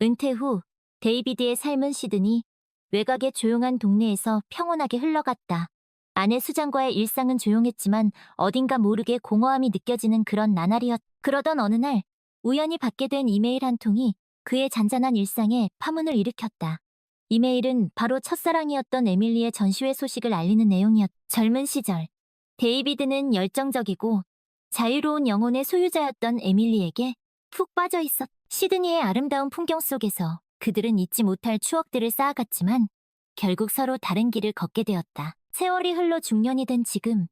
은퇴 후 데이비드의 삶은 시드니 외곽의 조용한 동네에서 평온하게 흘러갔다. 아내 수잔과의 일상은 조용했지만 어딘가 모르게 공허함이 느껴지는 그런 나날이었. 그러던 어느 날 우연히 받게 된 이메일 한 통이 그의 잔잔한 일상에 파문을 일으켰다. 이메일은 바로 첫사랑이었던 에밀리의 전시회 소식을 알리는 내용이었. 젊은 시절 데이비드는 열정적이고 자유로운 영혼의 소유자였던 에밀리에게 푹 빠져 있었. 시드니의 아름다운 풍경 속에서 그들은 잊지 못할 추억들을 쌓아갔지만 결국 서로 다른 길을 걷게 되었다. 세월이 흘러 중년이 된 지금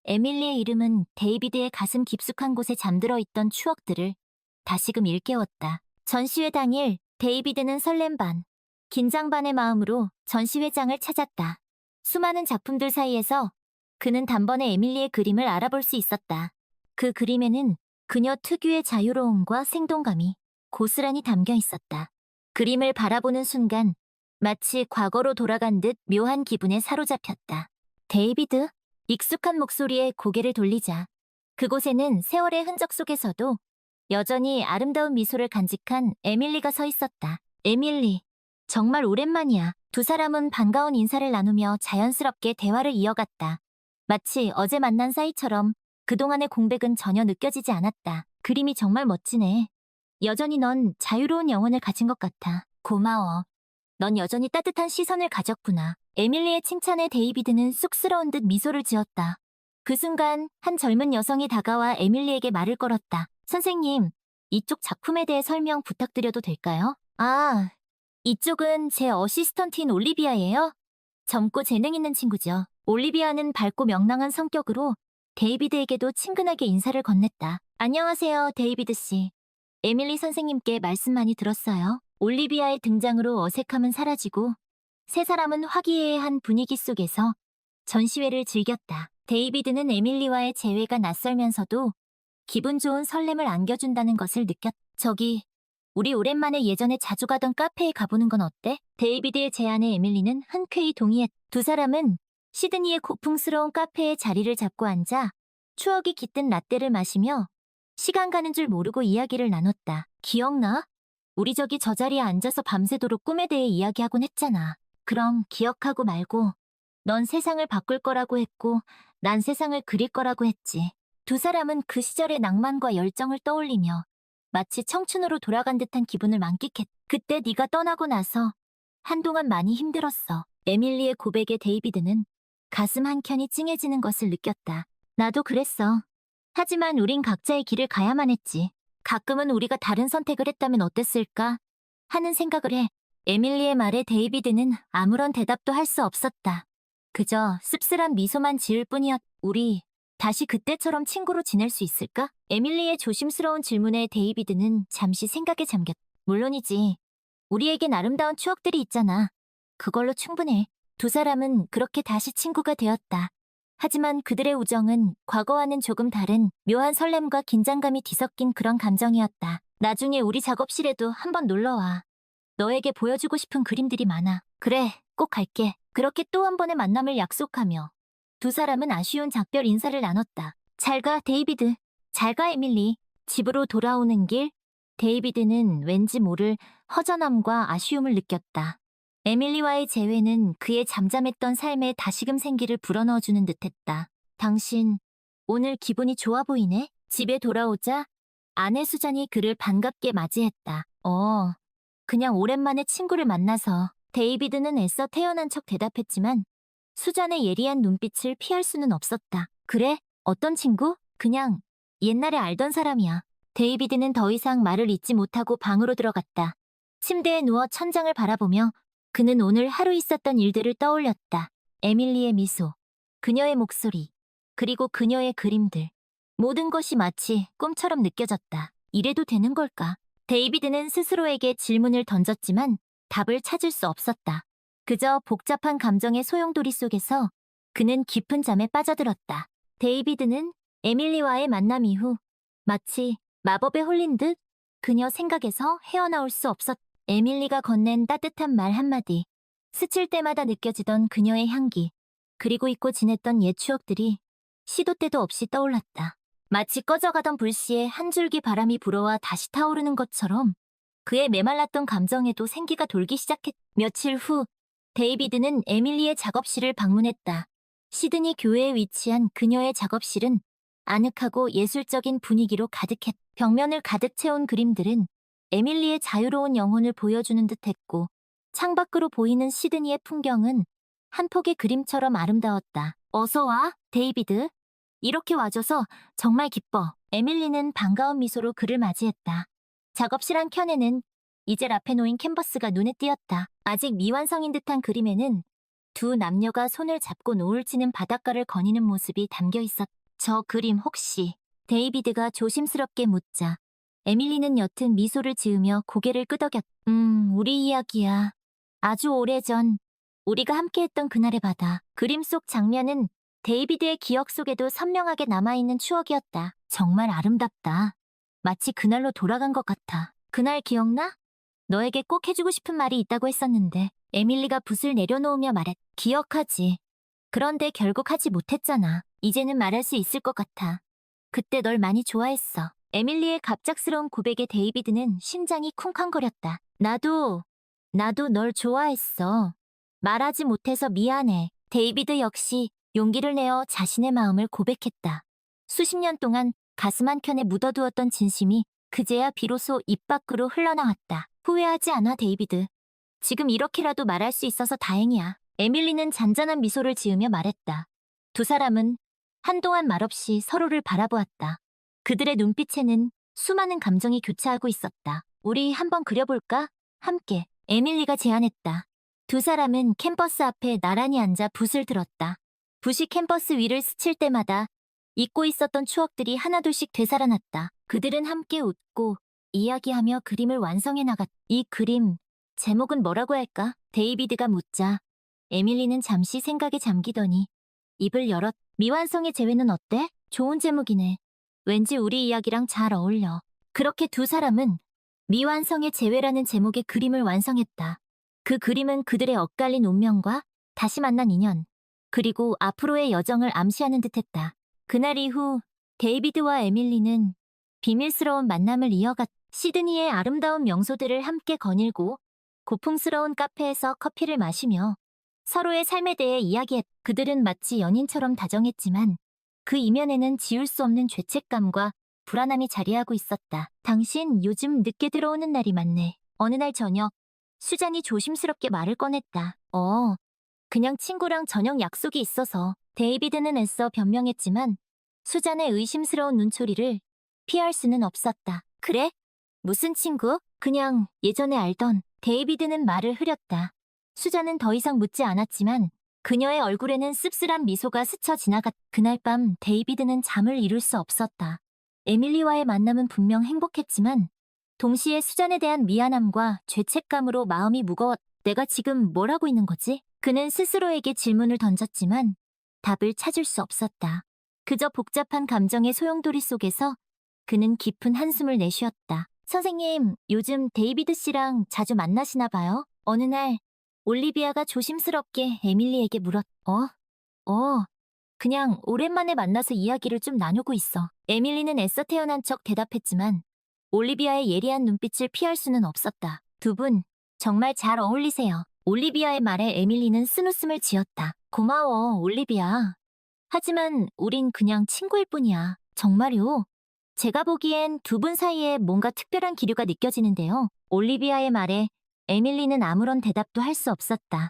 에밀리의 이름은 데이비드의 가슴 깊숙한 곳에 잠들어 있던 추억들을 다시금 일깨웠다. 전시회 당일 데이비드는 설렘 반, 긴장 반의 마음으로 전시회장을 찾았다. 수많은 작품들 사이에서 그는 단번에 에밀리의 그림을 알아볼 수 있었다. 그 그림에는 그녀 특유의 자유로움과 생동감이 고스란히 담겨 있었다. 그림을 바라보는 순간 마치 과거로 돌아간 듯 묘한 기분에 사로잡혔다. 데이비드? 익숙한 목소리에 고개를 돌리자 그곳에는 세월의 흔적 속에서도 여전히 아름다운 미소를 간직한 에밀리가 서 있었다. 에밀리, 정말 오랜만이야. 두 사람은 반가운 인사를 나누며 자연스럽게 대화를 이어갔다. 마치 어제 만난 사이처럼 그동안의 공백은 전혀 느껴지지 않았다. 그림이 정말 멋지네. 여전히 넌 자유로운 영혼을 가진 것 같아. 고마워. 넌 여전히 따뜻한 시선을 가졌구나. 에밀리의 칭찬에 데이비드는 쑥스러운 듯 미소를 지었다. 그 순간 한 젊은 여성이 다가와 에밀리에게 말을 걸었다. 선생님, 이쪽 작품에 대해 설명 부탁드려도 될까요? 아, 이쪽은 제 어시스턴트인 올리비아예요. 젊고 재능 있는 친구죠. 올리비아는 밝고 명랑한 성격으로 데이비드에게도 친근하게 인사를 건넸다. 안녕하세요, 데이비드 씨. 에밀리 선생님께 말씀 많이 들었어요. 올리비아의 등장으로 어색함은 사라지고 세 사람은 화기애애한 분위기 속에서 전시회를 즐겼다. 데이비드는 에밀리와의 재회가 낯설면서도 기분 좋은 설렘을 안겨준다는 것을 느꼈. 저기, 우리 오랜만에 예전에 자주 가던 카페에 가보는 건 어때? 데이비드의 제안에 에밀리는 흔쾌히 동의했. 두 사람은 시드니의 고풍스러운 카페에 자리를 잡고 앉아 추억이 깃든 라떼를 마시며 시간 가는 줄 모르고 이야기를 나눴다. 기억나? 우리 저기 저 자리에 앉아서 밤새도록 꿈에 대해 이야기하곤 했잖아. 그럼 기억하고 말고 넌 세상을 바꿀 거라고 했고 난 세상을 그릴 거라고 했지. 두 사람은 그 시절의 낭만과 열정을 떠올리며 마치 청춘으로 돌아간 듯한 기분을 만끽했. 그때 네가 떠나고 나서 한동안 많이 힘들었어. 에밀리의 고백에 데이비드는 가슴 한켠이 찡해지는 것을 느꼈다. 나도 그랬어. 하지만 우린 각자의 길을 가야만 했지. 가끔은 우리가 다른 선택을 했다면 어땠을까? 하는 생각을 해. 에밀리의 말에 데이비드는 아무런 대답도 할 수 없었다. 그저 씁쓸한 미소만 지을 뿐이었. 우리 다시 그때처럼 친구로 지낼 수 있을까? 에밀리의 조심스러운 질문에 데이비드는 잠시 생각에 잠겼. 물론이지. 우리에겐 아름다운 추억들이 있잖아. 그걸로 충분해. 두 사람은 그렇게 다시 친구가 되었다. 하지만 그들의 우정은 과거와는 조금 다른 묘한 설렘과 긴장감이 뒤섞인 그런 감정이었다. 나중에 우리 작업실에도 한번 놀러와. 너에게 보여주고 싶은 그림들이 많아. 그래, 꼭 갈게. 그렇게 또 한 번의 만남을 약속하며 두 사람은 아쉬운 작별 인사를 나눴다. 잘 가, 데이비드. 잘 가, 에밀리. 집으로 돌아오는 길, 데이비드는 왠지 모를 허전함과 아쉬움을 느꼈다. 에밀리와의 재회는 그의 잠잠했던 삶에 다시금 생기를 불어넣어주는 듯했다. 당신, 오늘 기분이 좋아 보이네? 집에 돌아오자 아내 수잔이 그를 반갑게 맞이했다. 그냥 오랜만에 친구를 만나서. 데이비드는 애써 태연한 척 대답했지만 수잔의 예리한 눈빛을 피할 수는 없었다. 그래? 어떤 친구? 그냥 옛날에 알던 사람이야. 데이비드는 더 이상 말을 잇지 못하고 방으로 들어갔다. 침대에 누워 천장을 바라보며 그는 오늘 하루 있었던 일들을 떠올렸다. 에밀리의 미소, 그녀의 목소리, 그리고 그녀의 그림들. 모든 것이 마치 꿈처럼 느껴졌다. 이래도 되는 걸까? 데이비드는 스스로에게 질문을 던졌지만 답을 찾을 수 없었다. 그저 복잡한 감정의 소용돌이 속에서 그는 깊은 잠에 빠져들었다. 데이비드는 에밀리와의 만남 이후 마치 마법에 홀린 듯 그녀 생각에서 헤어나올 수 없었다. 에밀리가 건넨 따뜻한 말 한마디, 스칠 때마다 느껴지던 그녀의 향기, 그리고 잊고 지냈던 옛 추억들이 시도 때도 없이 떠올랐다. 마치 꺼져가던 불씨에 한 줄기 바람이 불어와 다시 타오르는 것처럼 그의 메말랐던 감정에도 생기가 돌기 시작했. 며칠 후 데이비드는 에밀리의 작업실을 방문했다. 시드니 교회에 위치한 그녀의 작업실은 아늑하고 예술적인 분위기로 가득했. 벽면을 가득 채운 그림들은 에밀리의 자유로운 영혼을 보여주는 듯했고, 창밖으로 보이는 시드니의 풍경은 한 폭의 그림처럼 아름다웠다. 어서 와, 데이비드. 이렇게 와줘서 정말 기뻐. 에밀리는 반가운 미소로 그를 맞이했다. 작업실 한 켠에는 이젤 앞에 놓인 캔버스가 눈에 띄었다. 아직 미완성인 듯한 그림에는 두 남녀가 손을 잡고 노을 지는 바닷가를 거니는 모습이 담겨 있었다. 저 그림 혹시? 데이비드가 조심스럽게 묻자 에밀리는 옅은 미소를 지으며 고개를 끄덕였다. 우리 이야기야. 아주 오래전 우리가 함께했던 그날의 바다. 그림 속 장면은 데이비드의 기억 속에도 선명하게 남아있는 추억이었다. 정말 아름답다. 마치 그날로 돌아간 것 같아. 그날 기억나? 너에게 꼭 해주고 싶은 말이 있다고 했었는데. 에밀리가 붓을 내려놓으며 말했. 기억하지. 그런데 결국 하지 못했잖아. 이제는 말할 수 있을 것 같아. 그때 널 많이 좋아했어. 에밀리의 갑작스러운 고백에 데이비드는 심장이 쿵쾅거렸다. 나도 널 좋아했어. 말하지 못해서 미안해. 데이비드 역시 용기를 내어 자신의 마음을 고백했다. 수십 년 동안 가슴 한켠에 묻어두었던 진심이 그제야 비로소 입 밖으로 흘러나왔다. 후회하지 않아, 데이비드. 지금 이렇게라도 말할 수 있어서 다행이야. 에밀리는 잔잔한 미소를 지으며 말했다. 두 사람은 한동안 말없이 서로를 바라보았다. 그들의 눈빛에는 수많은 감정이 교차하고 있었다. 우리 한번 그려볼까? 함께. 에밀리가 제안했다. 두 사람은 캠퍼스 앞에 나란히 앉아 붓을 들었다. 붓이 캠퍼스 위를 스칠 때마다 잊고 있었던 추억들이 하나둘씩 되살아났다. 그들은 함께 웃고 이야기하며 그림을 완성해 나갔다. 이 그림 제목은 뭐라고 할까? 데이비드가 묻자 에밀리는 잠시 생각에 잠기더니 입을 열었. 미완성의 재회는 어때? 좋은 제목이네. 왠지 우리 이야기랑 잘 어울려. 그렇게 두 사람은 미완성의 재회라는 제목의 그림을 완성했다. 그 그림은 그들의 엇갈린 운명과 다시 만난 인연, 그리고 앞으로의 여정을 암시하는 듯했다. 그날 이후 데이비드와 에밀리는 비밀스러운 만남을 이어갔다. 시드니의 아름다운 명소들을 함께 거닐고 고풍스러운 카페에서 커피를 마시며 서로의 삶에 대해 이야기했다. 그들은 마치 연인처럼 다정했지만 그 이면에는 지울 수 없는 죄책감과 불안함이 자리하고 있었다. 당신 요즘 늦게 들어오는 날이 많네. 어느 날 저녁, 수잔이 조심스럽게 말을 꺼냈다. 그냥 친구랑 저녁 약속이 있어서. 데이비드는 애써 변명했지만 수잔의 의심스러운 눈초리를 피할 수는 없었다. 그래? 무슨 친구? 그냥 예전에 알던. 데이비드는 말을 흐렸다. 수잔은 더 이상 묻지 않았지만 그녀의 얼굴에는 씁쓸한 미소가 스쳐 지나갔다. 그날 밤 데이비드는 잠을 이룰 수 없었다. 에밀리와의 만남은 분명 행복했지만 동시에 수잔에 대한 미안함과 죄책감으로 마음이 무거웠다. 내가 지금 뭘 하고 있는 거지? 그는 스스로에게 질문을 던졌지만 답을 찾을 수 없었다. 그저 복잡한 감정의 소용돌이 속에서 그는 깊은 한숨을 내쉬었다. 선생님, 요즘 데이비드 씨랑 자주 만나시나 봐요? 어느 날 올리비아가 조심스럽게 에밀리에게 물었. 그냥 오랜만에 만나서 이야기를 좀 나누고 있어. 에밀리는 애써 태어난 척 대답했지만 올리비아의 예리한 눈빛을 피할 수는 없었다. 두 분 정말 잘 어울리세요. 올리비아의 말에 에밀리는 쓴웃음을 지었다. 고마워, 올리비아. 하지만 우린 그냥 친구일 뿐이야. 정말요? 제가 보기엔 두 분 사이에 뭔가 특별한 기류가 느껴지는데요. 올리비아의 말에 에밀리는 아무런 대답도 할 수 없었다.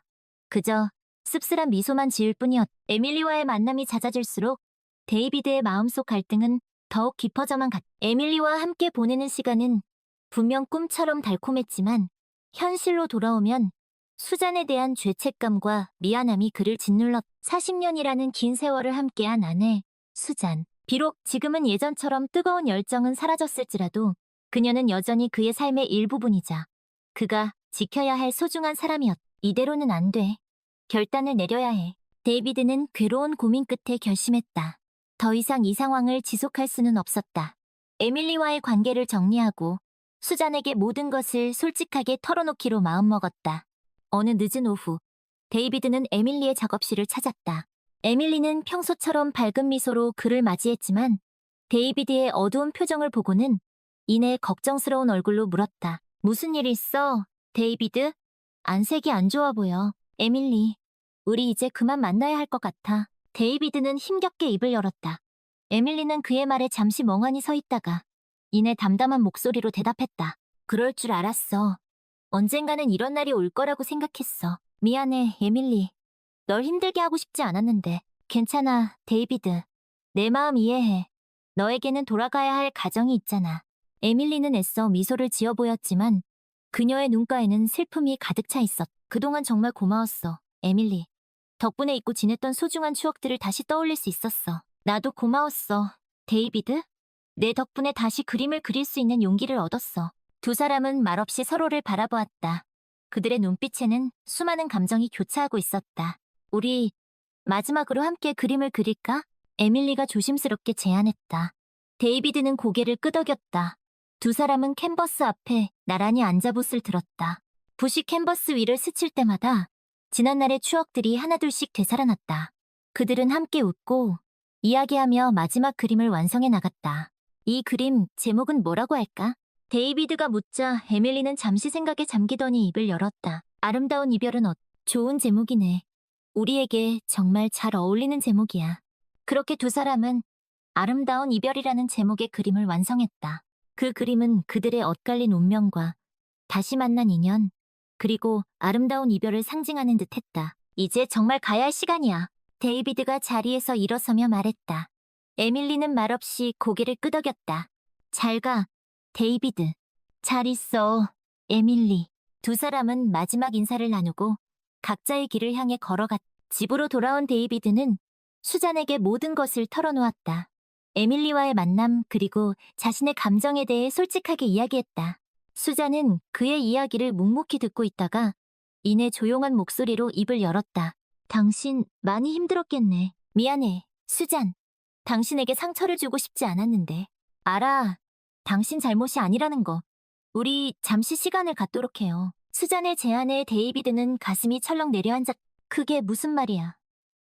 그저 씁쓸한 미소만 지을 뿐이었다. 에밀리와의 만남이 잦아질수록 데이비드의 마음속 갈등은 더욱 깊어져만 갔다. 에밀리와 함께 보내는 시간은 분명 꿈처럼 달콤했지만 현실로 돌아오면 수잔에 대한 죄책감과 미안함이 그를 짓눌렀다. 40년이라는 긴 세월을 함께한 아내, 수잔. 비록 지금은 예전처럼 뜨거운 열정은 사라졌을지라도 그녀는 여전히 그의 삶의 일부분이자 그가 지켜야 할 소중한 사람이었다. 이대로는 안 돼. 결단을 내려야 해. 데이비드는 괴로운 고민 끝에 결심했다. 더 이상 이 상황을 지속할 수는 없었다. 에밀리와의 관계를 정리하고 수잔에게 모든 것을 솔직하게 털어놓기로 마음먹었다. 어느 늦은 오후, 데이비드는 에밀리의 작업실을 찾았다. 에밀리는 평소처럼 밝은 미소로 그를 맞이했지만 데이비드의 어두운 표정을 보고는 이내 걱정스러운 얼굴로 물었다. 무슨 일 있어, 데이비드? 안색이 안 좋아 보여. 에밀리, 우리 이제 그만 만나야 할 것 같아. 데이비드는 힘겹게 입을 열었다. 에밀리는 그의 말에 잠시 멍하니 서 있다가 이내 담담한 목소리로 대답했다. 그럴 줄 알았어. 언젠가는 이런 날이 올 거라고 생각했어. 미안해, 에밀리. 널 힘들게 하고 싶지 않았는데. 괜찮아, 데이비드. 내 마음 이해해. 너에게는 돌아가야 할 가정이 있잖아. 에밀리는 애써 미소를 지어 보였지만 그녀의 눈가에는 슬픔이 가득 차 있었. 그동안 정말 고마웠어, 에밀리. 덕분에 잊고 지냈던 소중한 추억들을 다시 떠올릴 수 있었어. 나도 고마웠어, 데이비드. 내 덕분에 다시 그림을 그릴 수 있는 용기를 얻었어. 두 사람은 말없이 서로를 바라보았다. 그들의 눈빛에는 수많은 감정이 교차하고 있었다. 우리 마지막으로 함께 그림을 그릴까? 에밀리가 조심스럽게 제안했다. 데이비드는 고개를 끄덕였다. 두 사람은 캔버스 앞에 나란히 앉아 붓을 들었다. 붓이 캔버스 위를 스칠 때마다 지난날의 추억들이 하나둘씩 되살아났다. 그들은 함께 웃고 이야기하며 마지막 그림을 완성해 나갔다. 이 그림 제목은 뭐라고 할까? 데이비드가 묻자 에밀리는 잠시 생각에 잠기더니 입을 열었다. 아름다운 이별은 좋은 제목이네. 우리에게 정말 잘 어울리는 제목이야. 그렇게 두 사람은 아름다운 이별이라는 제목의 그림을 완성했다. 그 그림은 그들의 엇갈린 운명과 다시 만난 인연, 그리고 아름다운 이별을 상징하는 듯했다. 이제 정말 가야 할 시간이야. 데이비드가 자리에서 일어서며 말했다. 에밀리는 말없이 고개를 끄덕였다. 잘 가, 데이비드. 잘 있어, 에밀리. 두 사람은 마지막 인사를 나누고 각자의 길을 향해 걸어갔다. 집으로 돌아온 데이비드는 수잔에게 모든 것을 털어놓았다. 에밀리와의 만남 그리고 자신의 감정에 대해 솔직하게 이야기했다. 수잔은 그의 이야기를 묵묵히 듣고 있다가 이내 조용한 목소리로 입을 열었다. 당신 많이 힘들었겠네. 미안해, 수잔. 당신에게 상처를 주고 싶지 않았는데. 알아. 당신 잘못이 아니라는 거. 우리 잠시 시간을 갖도록 해요. 수잔의 제안에 데이비드는 가슴이 철렁 내려앉았. 그게 무슨 말이야.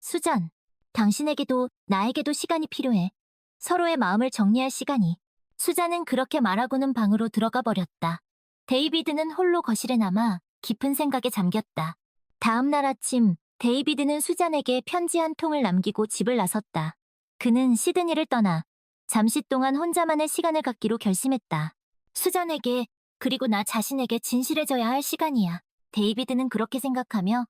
수잔, 당신에게도 나에게도 시간이 필요해. 서로의 마음을 정리할 시간이. 수잔은 그렇게 말하고는 방으로 들어가 버렸다. 데이비드는 홀로 거실에 남아 깊은 생각에 잠겼다. 다음 날 아침, 데이비드는 수잔에게 편지 한 통을 남기고 집을 나섰다. 그는 시드니를 떠나 잠시 동안 혼자만의 시간을 갖기로 결심했다. 수잔에게 그리고 나 자신에게 진실해져야 할 시간이야. 데이비드는 그렇게 생각하며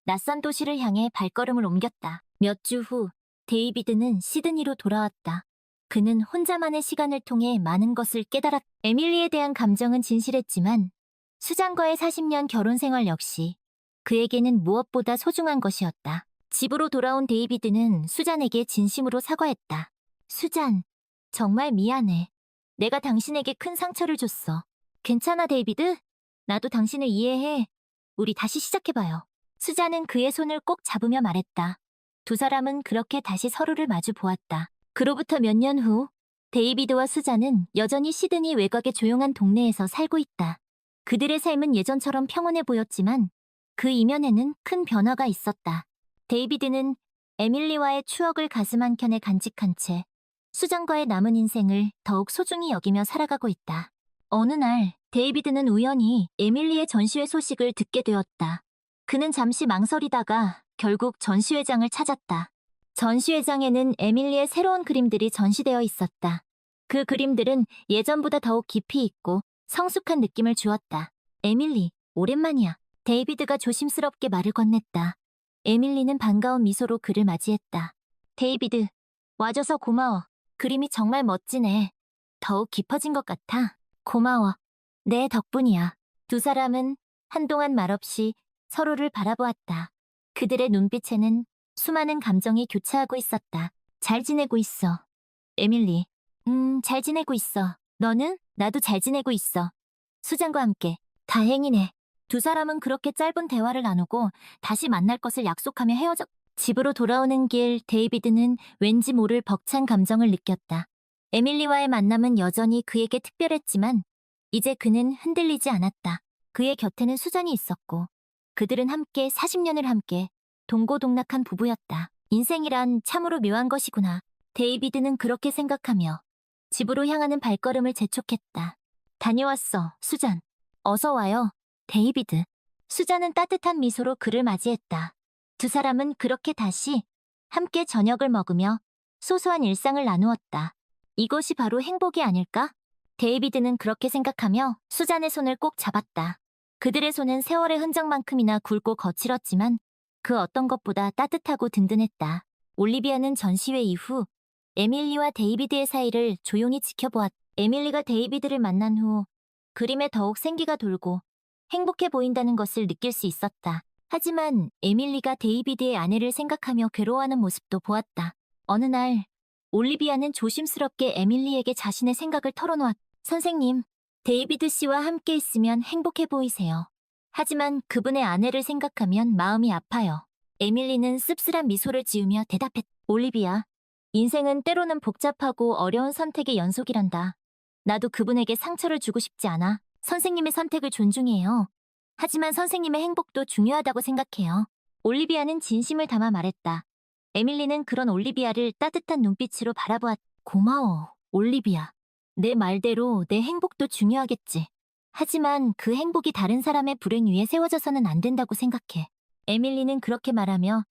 낯선 도시를 향해 발걸음을 옮겼다. 몇 주 후, 데이비드는 시드니로 돌아왔다. 그는 혼자만의 시간을 통해 많은 것을 깨달았다. 에밀리에 대한 감정은 진실했지만 수잔과의 40년 결혼 생활 역시 그에게는 무엇보다 소중한 것이었다. 집으로 돌아온 데이비드는 수잔에게 진심으로 사과했다. 수잔, 정말 미안해. 내가 당신에게 큰 상처를 줬어. 괜찮아, 데이비드? 나도 당신을 이해해. 우리 다시 시작해봐요. 수잔은 그의 손을 꼭 잡으며 말했다. 두 사람은 그렇게 다시 서로를 마주 보았다. 그로부터 몇 년 후, 데이비드와 수잔은 여전히 시드니 외곽의 조용한 동네에서 살고 있다. 그들의 삶은 예전처럼 평온해 보였지만 그 이면에는 큰 변화가 있었다. 데이비드는 에밀리와의 추억을 가슴 한켠에 간직한 채 수잔과의 남은 인생을 더욱 소중히 여기며 살아가고 있다. 어느 날, 데이비드는 우연히 에밀리의 전시회 소식을 듣게 되었다. 그는 잠시 망설이다가 결국 전시회장을 찾았다. 전시회장에는 에밀리의 새로운 그림들이 전시되어 있었다. 그 그림들은 예전보다 더욱 깊이 있고 성숙한 느낌을 주었다. 에밀리, 오랜만이야. 데이비드가 조심스럽게 말을 건넸다. 에밀리는 반가운 미소로 그를 맞이했다. 데이비드, 와줘서 고마워. 그림이 정말 멋지네. 더욱 깊어진 것 같아. 고마워. 내 덕분이야. 두 사람은 한동안 말없이 서로를 바라보았다. 그들의 눈빛에는 수많은 감정이 교차하고 있었다. 잘 지내고 있어. 에밀리. 잘 지내고 있어. 너는? 나도 잘 지내고 있어. 수잔과 함께. 다행이네. 두 사람은 그렇게 짧은 대화를 나누고 다시 만날 것을 약속하며 헤어졌. 집으로 돌아오는 길 데이비드는 왠지 모를 벅찬 감정을 느꼈다. 에밀리와의 만남은 여전히 그에게 특별했지만 이제 그는 흔들리지 않았다. 그의 곁에는 수잔이 있었고 그들은 함께 40년을 함께 동고동락한 부부였다. 인생이란 참으로 묘한 것이구나. 데이비드는 그렇게 생각하며 집으로 향하는 발걸음을 재촉했다. 다녀왔어, 수잔. 어서 와요, 데이비드. 수잔은 따뜻한 미소로 그를 맞이했다. 두 사람은 그렇게 다시 함께 저녁을 먹으며 소소한 일상을 나누었다. 이것이 바로 행복이 아닐까? 데이비드는 그렇게 생각하며 수잔의 손을 꼭 잡았다. 그들의 손은 세월의 흔적만큼이나 굵고 거칠었지만 그 어떤 것보다 따뜻하고 든든했다. 올리비아는 전시회 이후 에밀리와 데이비드의 사이를 조용히 지켜보았다. 에밀리가 데이비드를 만난 후 그림에 더욱 생기가 돌고 행복해 보인다는 것을 느낄 수 있었다. 하지만 에밀리가 데이비드의 아내를 생각하며 괴로워하는 모습도 보았다. 어느 날 올리비아는 조심스럽게 에밀리에게 자신의 생각을 털어놓았다. 선생님, 데이비드 씨와 함께 있으면 행복해 보이세요. 하지만 그분의 아내를 생각하면 마음이 아파요. 에밀리는 씁쓸한 미소를 지으며 대답했다. 올리비아, 인생은 때로는 복잡하고 어려운 선택의 연속이란다. 나도 그분에게 상처를 주고 싶지 않아. 선생님의 선택을 존중해요. 하지만 선생님의 행복도 중요하다고 생각해요. 올리비아는 진심을 담아 말했다. 에밀리는 그런 올리비아를 따뜻한 눈빛으로 바라보았다. 고마워, 올리비아. 내 말대로 내 행복도 중요하겠지. 하지만 그 행복이 다른 사람의 불행 위에 세워져서는 안 된다고 생각해. 에밀리는 그렇게 말하며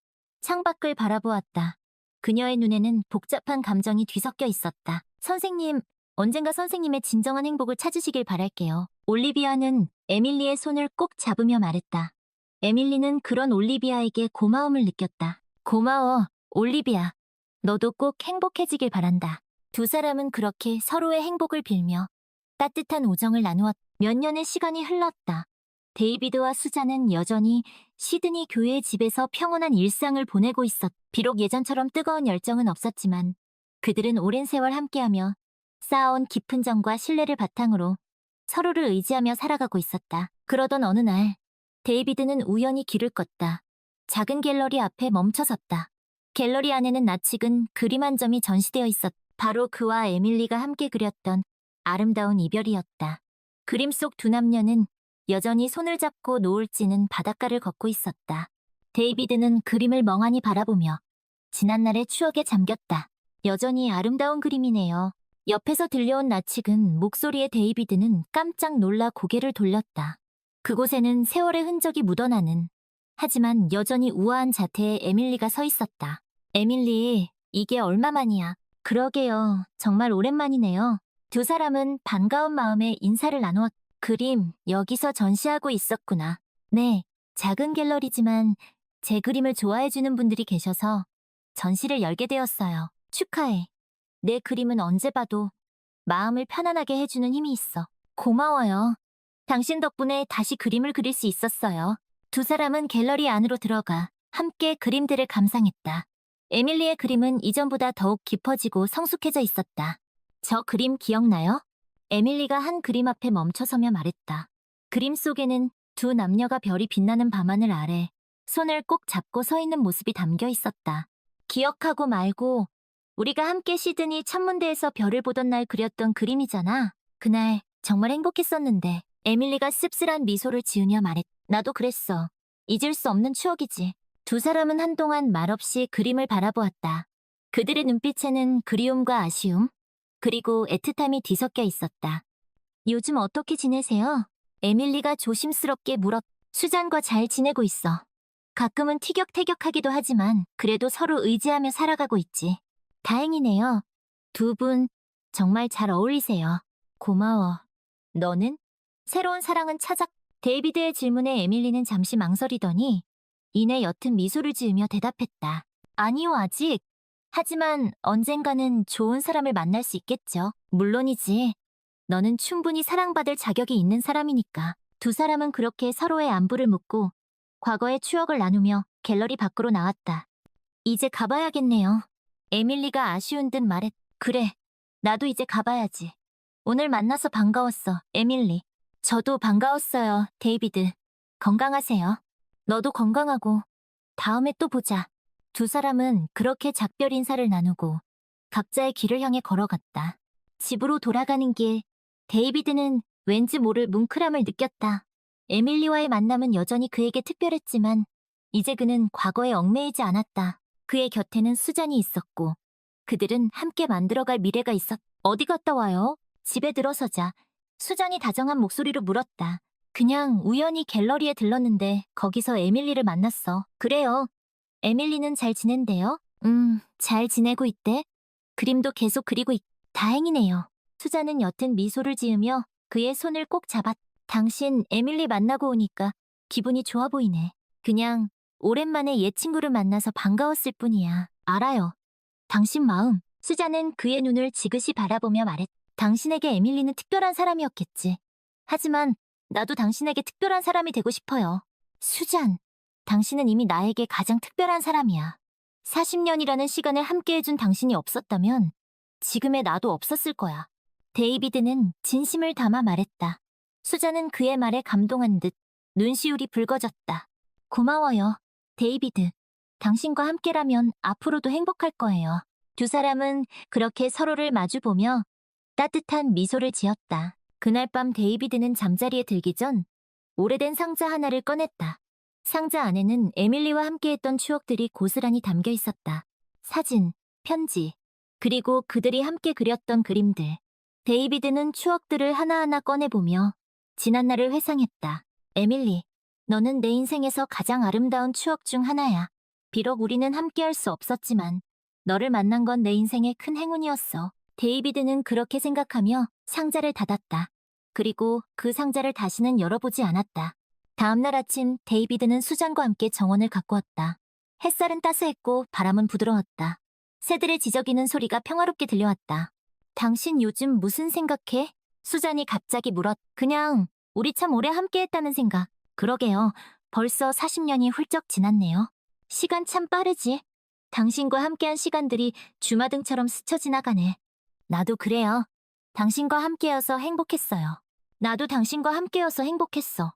창밖을 바라보았다. 그녀의 눈에는 복잡한 감정이 뒤섞여 있었다. 선생님, 언젠가 선생님의 진정한 행복을 찾으시길 바랄게요. 올리비아는 에밀리의 손을 꼭 잡으며 말했다. 에밀리는 그런 올리비아에게 고마움을 느꼈다. 고마워, 올리비아. 너도 꼭 행복해지길 바란다. 두 사람은 그렇게 서로의 행복을 빌며 따뜻한 우정을 나누었다. 몇 년의 시간이 흘렀다. 데이비드와 수잔은 여전히 시드니 교회의 집에서 평온한 일상을 보내고 있었다. 비록 예전처럼 뜨거운 열정은 없었지만 그들은 오랜 세월 함께하며 쌓아온 깊은 정과 신뢰를 바탕으로 서로를 의지하며 살아가고 있었다. 그러던 어느 날 데이비드는 우연히 길을 걷다. 작은 갤러리 앞에 멈춰섰다. 갤러리 안에는 낯익은 그림 한 점이 전시되어 있었다. 바로 그와 에밀리가 함께 그렸던 아름다운 이별이었다. 그림 속 두 남녀는 여전히 손을 잡고 노을 지는 바닷가를 걷고 있었다. 데이비드는 그림을 멍하니 바라보며 지난날의 추억에 잠겼다. 여전히 아름다운 그림이네요. 옆에서 들려온 낯익은 목소리에 데이비드는 깜짝 놀라 고개를 돌렸다. 그곳에는 세월의 흔적이 묻어나는 하지만 여전히 우아한 자태의 에밀리가 서 있었다. 에밀리, 이게 얼마만이야? 그러게요. 정말 오랜만이네요. 두 사람은 반가운 마음에 인사를 나누었다. 그림, 여기서 전시하고 있었구나. 네, 작은 갤러리지만 제 그림을 좋아해주는 분들이 계셔서 전시를 열게 되었어요. 축하해. 내 그림은 언제 봐도 마음을 편안하게 해주는 힘이 있어. 고마워요. 당신 덕분에 다시 그림을 그릴 수 있었어요. 두 사람은 갤러리 안으로 들어가 함께 그림들을 감상했다. 에밀리의 그림은 이전보다 더욱 깊어지고 성숙해져 있었다. 저 그림 기억나요? 에밀리가 한 그림 앞에 멈춰서며 말했다. 그림 속에는 두 남녀가 별이 빛나는 밤하늘 아래 손을 꼭 잡고 서 있는 모습이 담겨 있었다. 기억하고 말고 우리가 함께 시드니 천문대에서 별을 보던 날 그렸던 그림이잖아. 그날 정말 행복했었는데. 에밀리가 씁쓸한 미소를 지으며 말했다. 나도 그랬어. 잊을 수 없는 추억이지. 두 사람은 한동안 말없이 그림을 바라보았다. 그들의 눈빛에는 그리움과 아쉬움, 그리고 애틋함이 뒤섞여 있었다. 요즘 어떻게 지내세요? 에밀리가 조심스럽게 물었다. 수잔과 잘 지내고 있어. 가끔은 티격태격하기도 하지만 그래도 서로 의지하며 살아가고 있지. 다행이네요. 두 분 정말 잘 어울리세요. 고마워. 너는? 새로운 사랑은 데이비드의 질문에 에밀리는 잠시 망설이더니 이내 옅은 미소를 지으며 대답했다. 아니요, 아직. 하지만 언젠가는 좋은 사람을 만날 수 있겠죠. 물론이지. 너는 충분히 사랑받을 자격이 있는 사람이니까. 두 사람은 그렇게 서로의 안부를 묻고 과거의 추억을 나누며 갤러리 밖으로 나왔다. 이제 가봐야겠네요. 에밀리가 아쉬운 듯 말했다. 그래, 나도 이제 가봐야지. 오늘 만나서 반가웠어, 에밀리. 저도 반가웠어요, 데이비드. 건강하세요. 너도 건강하고 다음에 또 보자. 두 사람은 그렇게 작별 인사를 나누고 각자의 길을 향해 걸어갔다. 집으로 돌아가는 길, 데이비드는 왠지 모를 뭉클함을 느꼈다. 에밀리와의 만남은 여전히 그에게 특별했지만 이제 그는 과거에 얽매이지 않았다. 그의 곁에는 수잔이 있었고 그들은 함께 만들어갈 미래가 어디 갔다 와요? 집에 들어서자 수잔이 다정한 목소리로 물었다. 그냥 우연히 갤러리에 들렀는데 거기서 에밀리를 만났어. 그래요. 에밀리는 잘 지낸대요? 잘 지내고 있대. 그림도 계속 그리고 다행이네요. 수자는 옅은 미소를 지으며 그의 손을 꼭 잡았. 당신 에밀리 만나고 오니까 기분이 좋아 보이네. 그냥 오랜만에 옛 친구를 만나서 반가웠을 뿐이야. 알아요. 당신 마음. 수자는 그의 눈을 지그시 바라보며 말했. 당신에게 에밀리는 특별한 사람이었겠지. 하지만 나도 당신에게 특별한 사람이 되고 싶어요. 수잔, 당신은 이미 나에게 가장 특별한 사람이야. 40년이라는 시간을 함께해준 당신이 없었다면 지금의 나도 없었을 거야. 데이비드는 진심을 담아 말했다. 수잔은 그의 말에 감동한 듯 눈시울이 붉어졌다. 고마워요, 데이비드. 당신과 함께라면 앞으로도 행복할 거예요. 두 사람은 그렇게 서로를 마주보며 따뜻한 미소를 지었다. 그날 밤 데이비드는 잠자리에 들기 전 오래된 상자 하나를 꺼냈다. 상자 안에는 에밀리와 함께했던 추억들이 고스란히 담겨 있었다. 사진, 편지, 그리고 그들이 함께 그렸던 그림들. 데이비드는 추억들을 하나하나 꺼내보며 지난날을 회상했다. 에밀리, 너는 내 인생에서 가장 아름다운 추억 중 하나야. 비록 우리는 함께할 수 없었지만 너를 만난 건 내 인생의 큰 행운이었어. 데이비드는 그렇게 생각하며 상자를 닫았다. 그리고 그 상자를 다시는 열어보지 않았다. 다음날 아침 데이비드는 수잔과 함께 정원을 갖고 왔다. 햇살은 따스했고 바람은 부드러웠다. 새들의 지저귀는 소리가 평화롭게 들려왔다. 당신 요즘 무슨 생각해? 수잔이 갑자기 물었. 그냥 우리 참 오래 함께했다는 생각. 그러게요. 벌써 40년이 훌쩍 지났네요. 시간 참 빠르지. 당신과 함께한 시간들이 주마등처럼 스쳐 지나가네. 나도 그래요. 당신과 함께여서 행복했어요. 나도 당신과 함께여서 행복했어.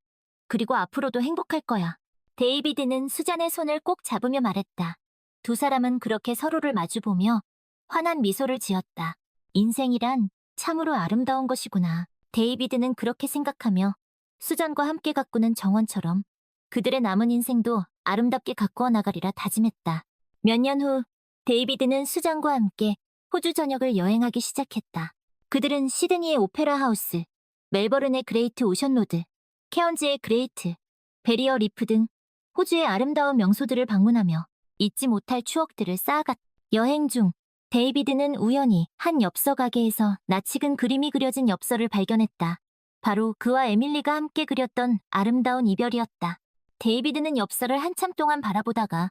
그리고 앞으로도 행복할 거야. 데이비드는 수잔의 손을 꼭 잡으며 말했다. 두 사람은 그렇게 서로를 마주보며 환한 미소를 지었다. 인생이란 참으로 아름다운 것이구나. 데이비드는 그렇게 생각하며 수잔과 함께 가꾸는 정원처럼 그들의 남은 인생도 아름답게 가꾸어 나가리라 다짐했다. 몇 년 후 데이비드는 수잔과 함께 호주 전역을 여행하기 시작했다. 그들은 시드니의 오페라 하우스, 멜버른의 그레이트 오션로드, 케언즈의 그레이트, 베리어 리프 등 호주의 아름다운 명소들을 방문하며 잊지 못할 추억들을 쌓아갔다. 여행 중 데이비드는 우연히 한 엽서 가게에서 낯익은 그림이 그려진 엽서를 발견했다. 바로 그와 에밀리가 함께 그렸던 아름다운 이별이었다. 데이비드는 엽서를 한참 동안 바라보다가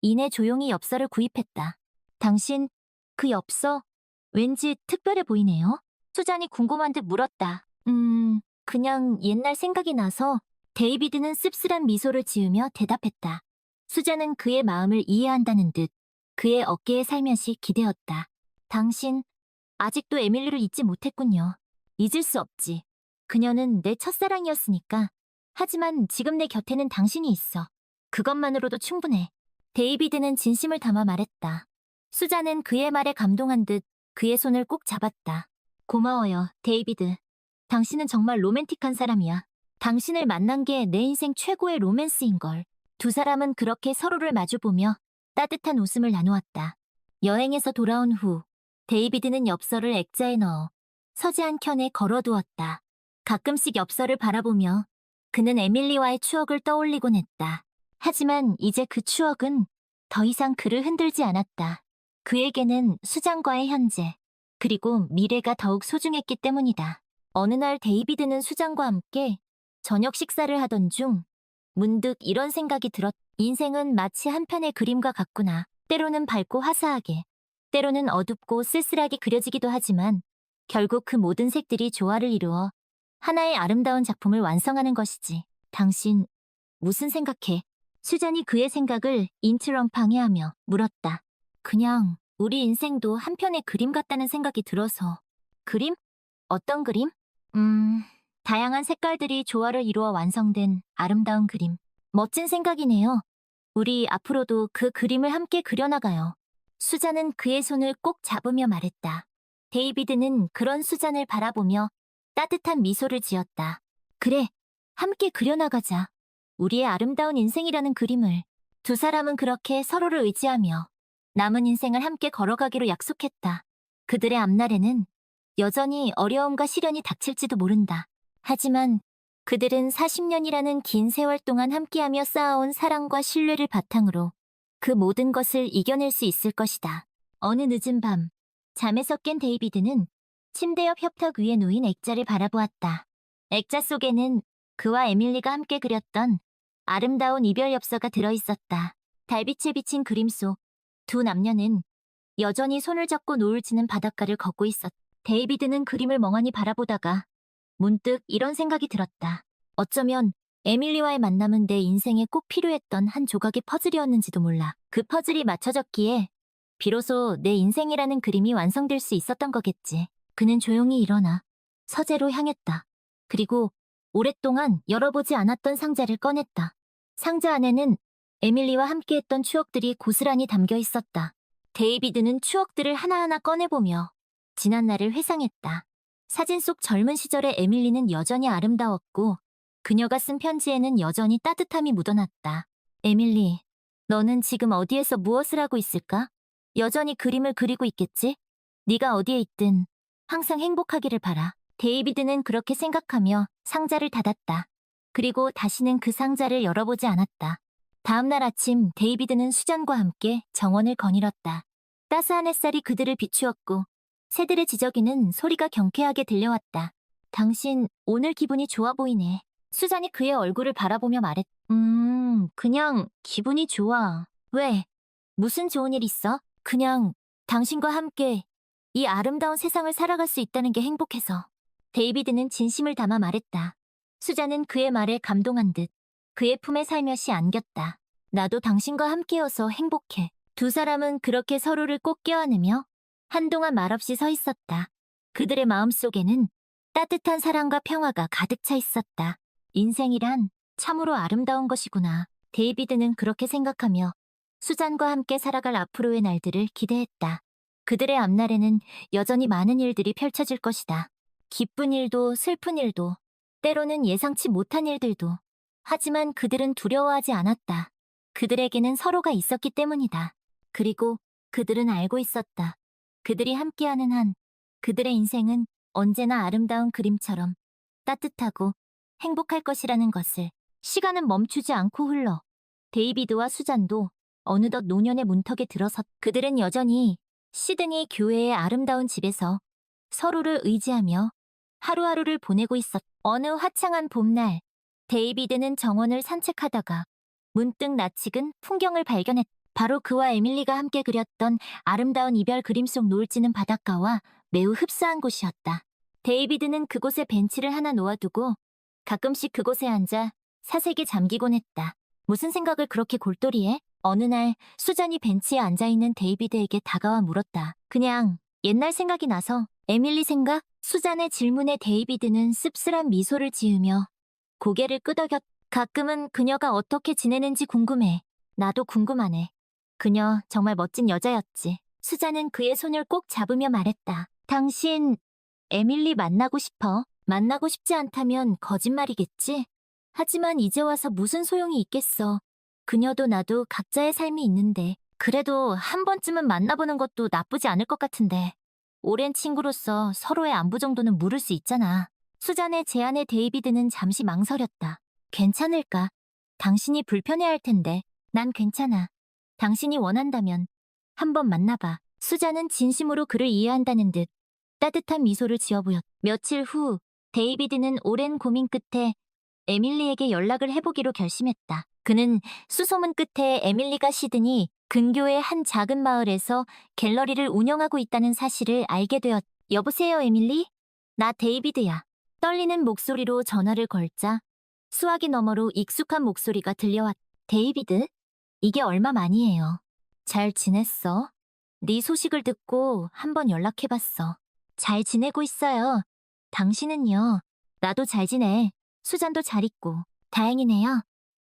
이내 조용히 엽서를 구입했다. 당신, 그 엽서 왠지 특별해 보이네요. 수잔이 궁금한 듯 물었다. 그냥 옛날 생각이 나서. 데이비드는 씁쓸한 미소를 지으며 대답했다. 수잔은 그의 마음을 이해한다는 듯 그의 어깨에 살며시 기대었다. 당신, 아직도 에밀리를 잊지 못했군요. 잊을 수 없지. 그녀는 내 첫사랑이었으니까. 하지만 지금 내 곁에는 당신이 있어. 그것만으로도 충분해. 데이비드는 진심을 담아 말했다. 수잔은 그의 말에 감동한 듯 그의 손을 꼭 잡았다. 고마워요, 데이비드. 당신은 정말 로맨틱한 사람이야. 당신을 만난 게 내 인생 최고의 로맨스인걸. 두 사람은 그렇게 서로를 마주보며 따뜻한 웃음을 나누었다. 여행에서 돌아온 후 데이비드는 엽서를 액자에 넣어 서재 한 켠에 걸어두었다. 가끔씩 엽서를 바라보며 그는 에밀리와의 추억을 떠올리곤 했다. 하지만 이제 그 추억은 더 이상 그를 흔들지 않았다. 그에게는 수잔과의 현재, 그리고 미래가 더욱 소중했기 때문이다. 어느 날 데이비드는 수잔과 함께 저녁 식사를 하던 중 문득 이런 생각이 들었. 인생은 마치 한 편의 그림과 같구나. 때로는 밝고 화사하게, 때로는 어둡고 쓸쓸하게 그려지기도 하지만 결국 그 모든 색들이 조화를 이루어 하나의 아름다운 작품을 완성하는 것이지. 당신, 무슨 생각해? 수잔이 그의 생각을 인트럼 방해하며 물었다. 그냥 우리 인생도 한 편의 그림 같다는 생각이 들어서. 그림? 어떤 그림? 다양한 색깔들이 조화를 이루어 완성된 아름다운 그림. 멋진 생각이네요. 우리 앞으로도 그 그림을 함께 그려나가요. 수잔은 그의 손을 꼭 잡으며 말했다. 데이비드는 그런 수잔을 바라보며 따뜻한 미소를 지었다. 그래, 함께 그려나가자. 우리의 아름다운 인생이라는 그림을. 두 사람은 그렇게 서로를 의지하며 남은 인생을 함께 걸어가기로 약속했다. 그들의 앞날에는 여전히 어려움과 시련이 닥칠지도 모른다. 하지만 그들은 40년이라는 긴 세월 동안 함께하며 쌓아온 사랑과 신뢰를 바탕으로 그 모든 것을 이겨낼 수 있을 것이다. 어느 늦은 밤, 잠에서 깬 데이비드는 침대 옆 협탁 위에 놓인 액자를 바라보았다. 액자 속에는 그와 에밀리가 함께 그렸던 아름다운 이별 엽서가 들어있었다. 달빛에 비친 그림 속 두 남녀는 여전히 손을 잡고 노을 지는 바닷가를 걷고 있었다. 데이비드는 그림을 멍하니 바라보다가 문득 이런 생각이 들었다. 어쩌면 에밀리와의 만남은 내 인생에 꼭 필요했던 한 조각의 퍼즐이었는지도 몰라. 그 퍼즐이 맞춰졌기에 비로소 내 인생이라는 그림이 완성될 수 있었던 거겠지. 그는 조용히 일어나 서재로 향했다. 그리고 오랫동안 열어보지 않았던 상자를 꺼냈다. 상자 안에는 에밀리와 함께했던 추억들이 고스란히 담겨 있었다. 데이비드는 추억들을 하나하나 꺼내보며 지난 날을 회상했다. 사진 속 젊은 시절의 에밀리는 여전히 아름다웠고 그녀가 쓴 편지에는 여전히 따뜻함이 묻어났다. 에밀리, 너는 지금 어디에서 무엇을 하고 있을까? 여전히 그림을 그리고 있겠지? 네가 어디에 있든 항상 행복하기를 바라. 데이비드는 그렇게 생각하며 상자를 닫았다. 그리고 다시는 그 상자를 열어보지 않았다. 다음 날 아침 데이비드는 수잔과 함께 정원을 거닐었다. 따스한 햇살이 그들을 비추었고 새들의 지저귀는 소리가 경쾌하게 들려왔다. 당신 오늘 기분이 좋아 보이네. 수잔이 그의 얼굴을 바라보며 말했. 그냥 기분이 좋아. 왜? 무슨 좋은 일 있어? 그냥 당신과 함께 이 아름다운 세상을 살아갈 수 있다는 게 행복해서. 데이비드는 진심을 담아 말했다. 수잔은 그의 말에 감동한 듯 그의 품에 살며시 안겼다. 나도 당신과 함께여서 행복해. 두 사람은 그렇게 서로를 꼭 껴안으며 한동안 말없이 서 있었다. 그들의 마음속에는 따뜻한 사랑과 평화가 가득 차 있었다. 인생이란 참으로 아름다운 것이구나. 데이비드는 그렇게 생각하며 수잔과 함께 살아갈 앞으로의 날들을 기대했다. 그들의 앞날에는 여전히 많은 일들이 펼쳐질 것이다. 기쁜 일도 슬픈 일도, 때로는 예상치 못한 일들도. 하지만 그들은 두려워하지 않았다. 그들에게는 서로가 있었기 때문이다. 그리고 그들은 알고 있었다. 그들이 함께하는 한 그들의 인생은 언제나 아름다운 그림처럼 따뜻하고 행복할 것이라는 것을. 시간은 멈추지 않고 흘러 데이비드와 수잔도 어느덧 노년의 문턱에 들어섰. 그들은 여전히 시드니 교회의 아름다운 집에서 서로를 의지하며 하루하루를 보내고 있었. 어느 화창한 봄날 데이비드는 정원을 산책하다가 문득 낯익은 풍경을 발견했다. 바로 그와 에밀리가 함께 그렸던 아름다운 이별 그림 속 노을지는 바닷가와 매우 흡사한 곳이었다. 데이비드는 그곳에 벤치를 하나 놓아두고 가끔씩 그곳에 앉아 사색에 잠기곤 했다. 무슨 생각을 그렇게 골똘히 해? 어느 날 수잔이 벤치에 앉아있는 데이비드에게 다가와 물었다. 그냥 옛날 생각이 나서. 에밀리 생각? 수잔의 질문에 데이비드는 씁쓸한 미소를 지으며 고개를 끄덕였. 가끔은 그녀가 어떻게 지내는지 궁금해. 나도 궁금하네. 그녀 정말 멋진 여자였지. 수잔은 그의 손을 꼭 잡으며 말했다. 당신 에밀리 만나고 싶어? 만나고 싶지 않다면 거짓말이겠지? 하지만 이제 와서 무슨 소용이 있겠어. 그녀도 나도 각자의 삶이 있는데. 그래도 한 번쯤은 만나보는 것도 나쁘지 않을 것 같은데. 오랜 친구로서 서로의 안부 정도는 물을 수 있잖아. 수잔의 제안에 데이비드는 잠시 망설였다. 괜찮을까? 당신이 불편해할 텐데. 난 괜찮아. 당신이 원한다면 한번 만나봐. 수잔은 진심으로 그를 이해한다는 듯 따뜻한 미소를 지어 보였다. 며칠 후 데이비드는 오랜 고민 끝에 에밀리에게 연락을 해보기로 결심했다. 그는 수소문 끝에 에밀리가 시드니 근교의 한 작은 마을에서 갤러리를 운영하고 있다는 사실을 알게 되었다. 여보세요, 에밀리? 나 데이비드야. 떨리는 목소리로 전화를 걸자 수화기 너머로 익숙한 목소리가 들려왔다. 데이비드? 이게 얼마 만이에요. 잘 지냈어? 네 소식을 듣고 한번 연락해봤어. 잘 지내고 있어요. 당신은요? 나도 잘 지내. 수잔도 잘 있고. 다행이네요.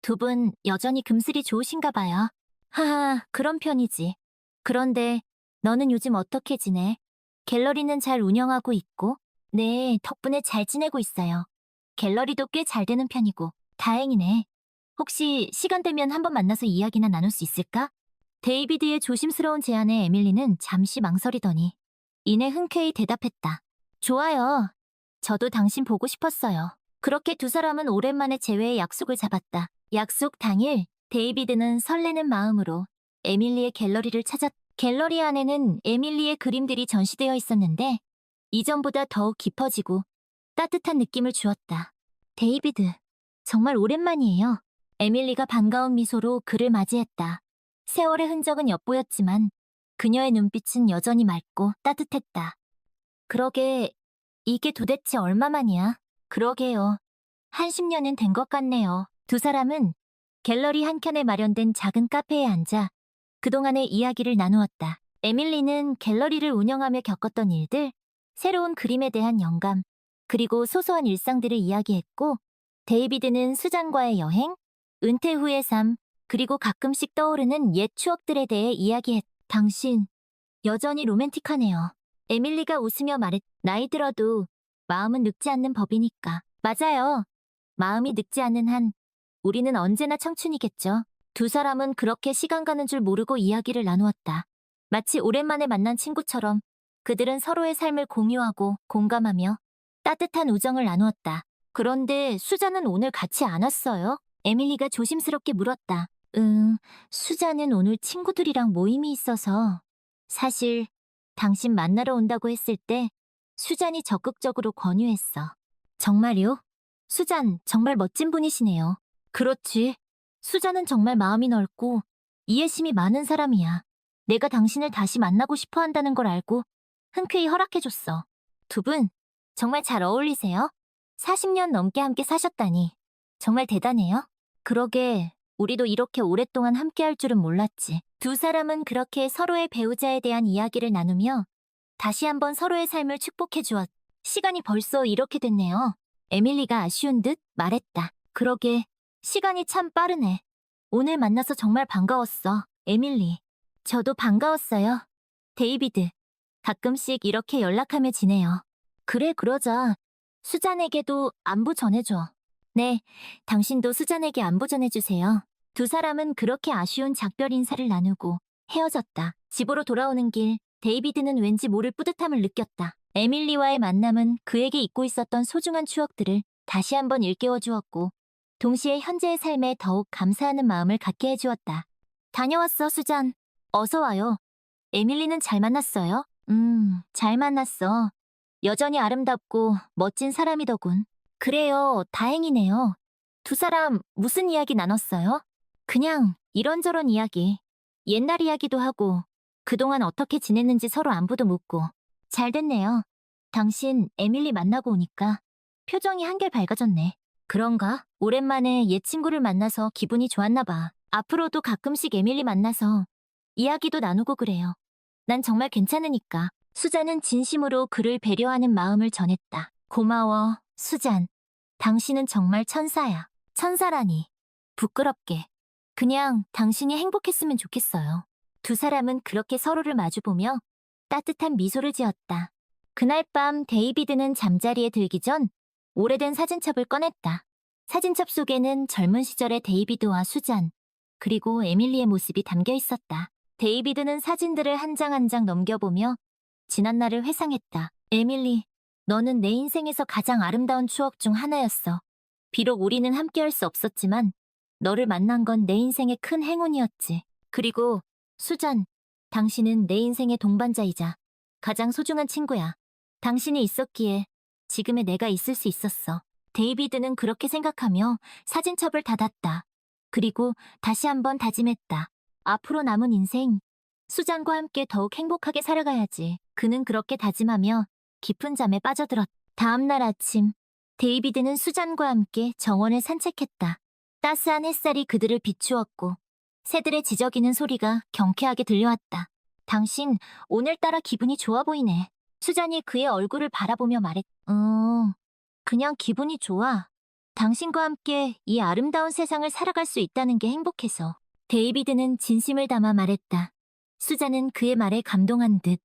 두 분 여전히 금슬이 좋으신가 봐요. 하하, 그런 편이지. 그런데 너는 요즘 어떻게 지내? 갤러리는 잘 운영하고 있고? 네, 덕분에 잘 지내고 있어요. 갤러리도 꽤 잘 되는 편이고. 다행이네. 혹시 시간 되면 한번 만나서 이야기나 나눌 수 있을까? 데이비드의 조심스러운 제안에 에밀리는 잠시 망설이더니 이내 흔쾌히 대답했다. 좋아요. 저도 당신 보고 싶었어요. 그렇게 두 사람은 오랜만에 재회의 약속을 잡았다. 약속 당일, 데이비드는 설레는 마음으로 에밀리의 갤러리를 찾았다. 갤러리 안에는 에밀리의 그림들이 전시되어 있었는데 이전보다 더욱 깊어지고 따뜻한 느낌을 주었다. 데이비드, 정말 오랜만이에요. 에밀리가 반가운 미소로 그를 맞이했다. 세월의 흔적은 엿보였지만 그녀의 눈빛은 여전히 맑고 따뜻했다. 그러게, 이게 도대체 얼마만이야? 그러게요. 한 10년은 된 것 같네요. 두 사람은 갤러리 한켠에 마련된 작은 카페에 앉아 그동안의 이야기를 나누었다. 에밀리는 갤러리를 운영하며 겪었던 일들, 새로운 그림에 대한 영감, 그리고 소소한 일상들을 이야기했고, 데이비드는 수잔과의 여행, 은퇴 후의 삶, 그리고 가끔씩 떠오르는 옛 추억들에 대해 이야기했다. 당신, 여전히 로맨틱하네요. 에밀리가 웃으며 말했, 나이 들어도 마음은 늙지 않는 법이니까. 맞아요. 마음이 늙지 않는 한, 우리는 언제나 청춘이겠죠. 두 사람은 그렇게 시간 가는 줄 모르고 이야기를 나누었다. 마치 오랜만에 만난 친구처럼 그들은 서로의 삶을 공유하고 공감하며 따뜻한 우정을 나누었다. 그런데 수자는 오늘 같이 안 왔어요? 에밀리가 조심스럽게 물었다. 수자는 오늘 친구들이랑 모임이 있어서. 사실 당신 만나러 온다고 했을 때 수잔이 적극적으로 권유했어. 정말요? 수잔 정말 멋진 분이시네요. 그렇지. 수잔은 정말 마음이 넓고 이해심이 많은 사람이야. 내가 당신을 다시 만나고 싶어 한다는 걸 알고 흔쾌히 허락해줬어. 두 분 정말 잘 어울리세요. 40년 넘게 함께 사셨다니 정말 대단해요. 그러게, 우리도 이렇게 오랫동안 함께할 줄은 몰랐지. 두 사람은 그렇게 서로의 배우자에 대한 이야기를 나누며 다시 한번 서로의 삶을 축복해 주었. 시간이 벌써 이렇게 됐네요. 에밀리가 아쉬운 듯 말했다. 그러게, 시간이 참 빠르네. 오늘 만나서 정말 반가웠어, 에밀리. 저도 반가웠어요. 데이비드, 가끔씩 이렇게 연락하며 지내요. 그래, 그러자. 수잔에게도 안부 전해줘. 네, 당신도 수잔에게 안부 전해주세요. 두 사람은 그렇게 아쉬운 작별 인사를 나누고 헤어졌다. 집으로 돌아오는 길, 데이비드는 왠지 모를 뿌듯함을 느꼈다. 에밀리와의 만남은 그에게 잊고 있었던 소중한 추억들을 다시 한번 일깨워 주었고, 동시에 현재의 삶에 더욱 감사하는 마음을 갖게 해주었다. 다녀왔어, 수잔. 어서 와요. 에밀리는 잘 만났어요? 잘 만났어. 여전히 아름답고 멋진 사람이더군. 그래요, 다행이네요. 두 사람 무슨 이야기 나눴어요? 그냥 이런저런 이야기. 옛날 이야기도 하고, 그동안 어떻게 지냈는지 서로 안부도 묻고. 잘 됐네요. 당신 에밀리 만나고 오니까 표정이 한결 밝아졌네. 그런가? 오랜만에 옛 친구를 만나서 기분이 좋았나 봐. 앞으로도 가끔씩 에밀리 만나서 이야기도 나누고 그래요. 난 정말 괜찮으니까. 수잔은 진심으로 그를 배려하는 마음을 전했다. 고마워, 수잔. 당신은 정말 천사야. 천사라니. 부끄럽게. 그냥 당신이 행복했으면 좋겠어요. 두 사람은 그렇게 서로를 마주보며 따뜻한 미소를 지었다. 그날 밤 데이비드는 잠자리에 들기 전 오래된 사진첩을 꺼냈다. 사진첩 속에는 젊은 시절의 데이비드와 수잔, 그리고 에밀리의 모습이 담겨 있었다. 데이비드는 사진들을 한 장 한 장 넘겨보며 지난 날을 회상했다. 에밀리, 너는 내 인생에서 가장 아름다운 추억 중 하나였어. 비록 우리는 함께할 수 없었지만 너를 만난 건 내 인생의 큰 행운이었지. 그리고 수잔, 당신은 내 인생의 동반자이자 가장 소중한 친구야. 당신이 있었기에 지금의 내가 있을 수 있었어. 데이비드는 그렇게 생각하며 사진첩을 닫았다. 그리고 다시 한번 다짐했다. 앞으로 남은 인생, 수잔과 함께 더욱 행복하게 살아가야지. 그는 그렇게 다짐하며 깊은 잠에 빠져들었다. 다음 날 아침, 데이비드는 수잔과 함께 정원을 산책했다. 따스한 햇살이 그들을 비추었고 새들의 지저귀는 소리가 경쾌하게 들려왔다. 당신, 오늘따라 기분이 좋아 보이네. 수잔이 그의 얼굴을 바라보며 말했. 그냥 기분이 좋아. 당신과 함께 이 아름다운 세상을 살아갈 수 있다는 게 행복해서. 데이비드는 진심을 담아 말했다. 수잔은 그의 말에 감동한 듯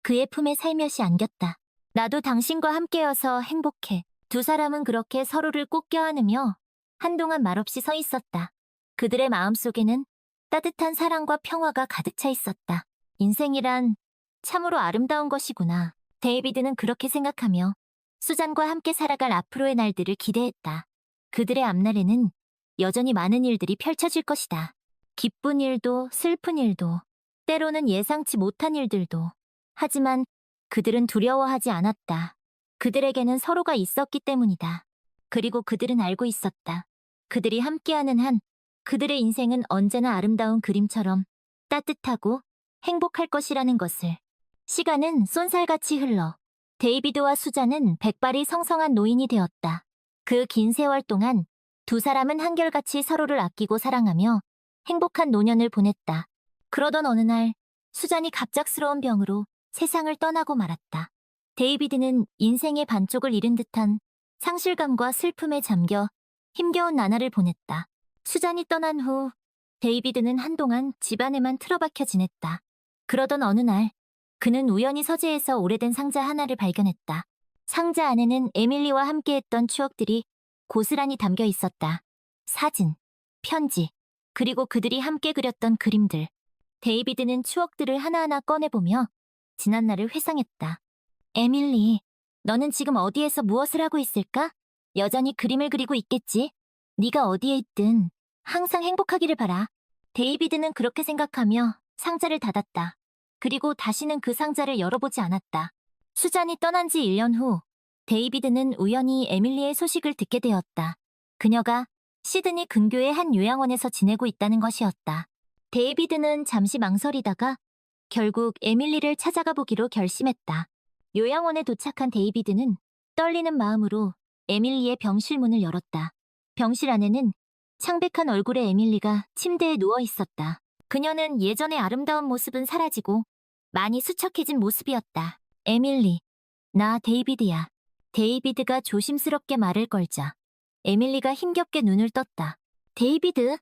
그의 품에 살며시 안겼다. 나도 당신과 함께여서 행복해. 두 사람은 그렇게 서로를 꼭 껴안으며 한동안 말없이 서 있었다. 그들의 마음속에는 따뜻한 사랑과 평화가 가득 차 있었다. 인생이란 참으로 아름다운 것이구나. 데이비드는 그렇게 생각하며 수잔과 함께 살아갈 앞으로의 날들을 기대했다. 그들의 앞날에는 여전히 많은 일들이 펼쳐질 것이다. 기쁜 일도 슬픈 일도, 때로는 예상치 못한 일들도. 하지만 그들은 두려워하지 않았다. 그들에게는 서로가 있었기 때문이다. 그리고 그들은 알고 있었다. 그들이 함께하는 한 그들의 인생은 언제나 아름다운 그림처럼 따뜻하고 행복할 것이라는 것을. 시간은 쏜살같이 흘러 데이비드와 수잔은 백발이 성성한 노인이 되었다. 그 긴 세월 동안 두 사람은 한결같이 서로를 아끼고 사랑하며 행복한 노년을 보냈다. 그러던 어느 날 수잔이 갑작스러운 병으로 세상을 떠나고 말았다. 데이비드는 인생의 반쪽을 잃은 듯한 상실감과 슬픔에 잠겨 힘겨운 나날을 보냈다. 수잔이 떠난 후 데이비드는 한동안 집안에만 틀어박혀 지냈다. 그러던 어느 날 그는 우연히 서재에서 오래된 상자 하나를 발견했다. 상자 안에는 에밀리와 함께했던 추억들이 고스란히 담겨 있었다. 사진, 편지, 그리고 그들이 함께 그렸던 그림들. 데이비드는 추억들을 하나하나 꺼내보며 지난날을 회상했다. 에밀리, 너는 지금 어디에서 무엇을 하고 있을까? 여전히 그림을 그리고 있겠지? 네가 어디에 있든 항상 행복하기를 바라. 데이비드는 그렇게 생각하며 상자를 닫았다. 그리고 다시는 그 상자를 열어보지 않았다. 수잔이 떠난 지 1년 후, 데이비드는 우연히 에밀리의 소식을 듣게 되었다. 그녀가 시드니 근교의 한 요양원에서 지내고 있다는 것이었다. 데이비드는 잠시 망설이다가 결국 에밀리를 찾아가 보기로 결심했다. 요양원에 도착한 데이비드는 떨리는 마음으로 에밀리의 병실 문을 열었다. 병실 안에는 창백한 얼굴의 에밀리가 침대에 누워 있었다. 그녀는 예전의 아름다운 모습은 사라지고 많이 수척해진 모습이었다. 에밀리, 나 데이비드야. 데이비드가 조심스럽게 말을 걸자 에밀리가 힘겹게 눈을 떴다. 데이비드,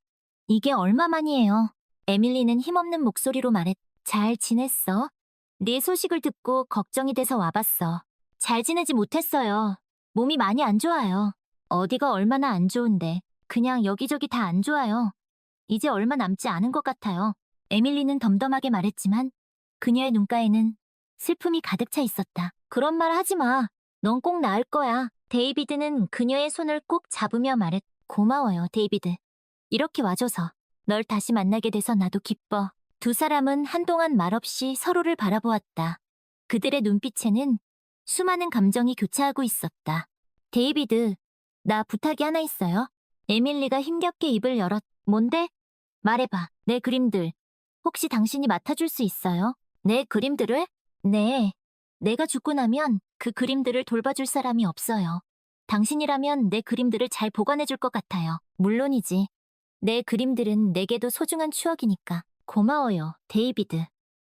이게 얼마만이에요? 에밀리는 힘없는 목소리로 말했. 잘 지냈어? 네 소식을 듣고 걱정이 돼서 와봤어. 잘 지내지 못했어요. 몸이 많이 안 좋아요. 어디가 얼마나 안 좋은데. 그냥 여기저기 다 안 좋아요. 이제 얼마 남지 않은 것 같아요. 에밀리는 덤덤하게 말했지만 그녀의 눈가에는 슬픔이 가득 차 있었다. 그런 말 하지 마. 넌 꼭 나을 거야. 데이비드는 그녀의 손을 꼭 잡으며 말했. 고마워요, 데이비드. 이렇게 와줘서. 널 다시 만나게 돼서 나도 기뻐. 두 사람은 한동안 말없이 서로를 바라보았다. 그들의 눈빛에는 수많은 감정이 교차하고 있었다. 데이비드, 나 부탁이 하나 있어요. 에밀리가 힘겹게 입을 열었. 뭔데? 말해봐. 내 그림들. 혹시 당신이 맡아줄 수 있어요? 내 그림들을? 네. 내가 죽고 나면 그 그림들을 돌봐줄 사람이 없어요. 당신이라면 내 그림들을 잘 보관해줄 것 같아요. 물론이지. 내 그림들은 내게도 소중한 추억이니까. 고마워요, 데이비드.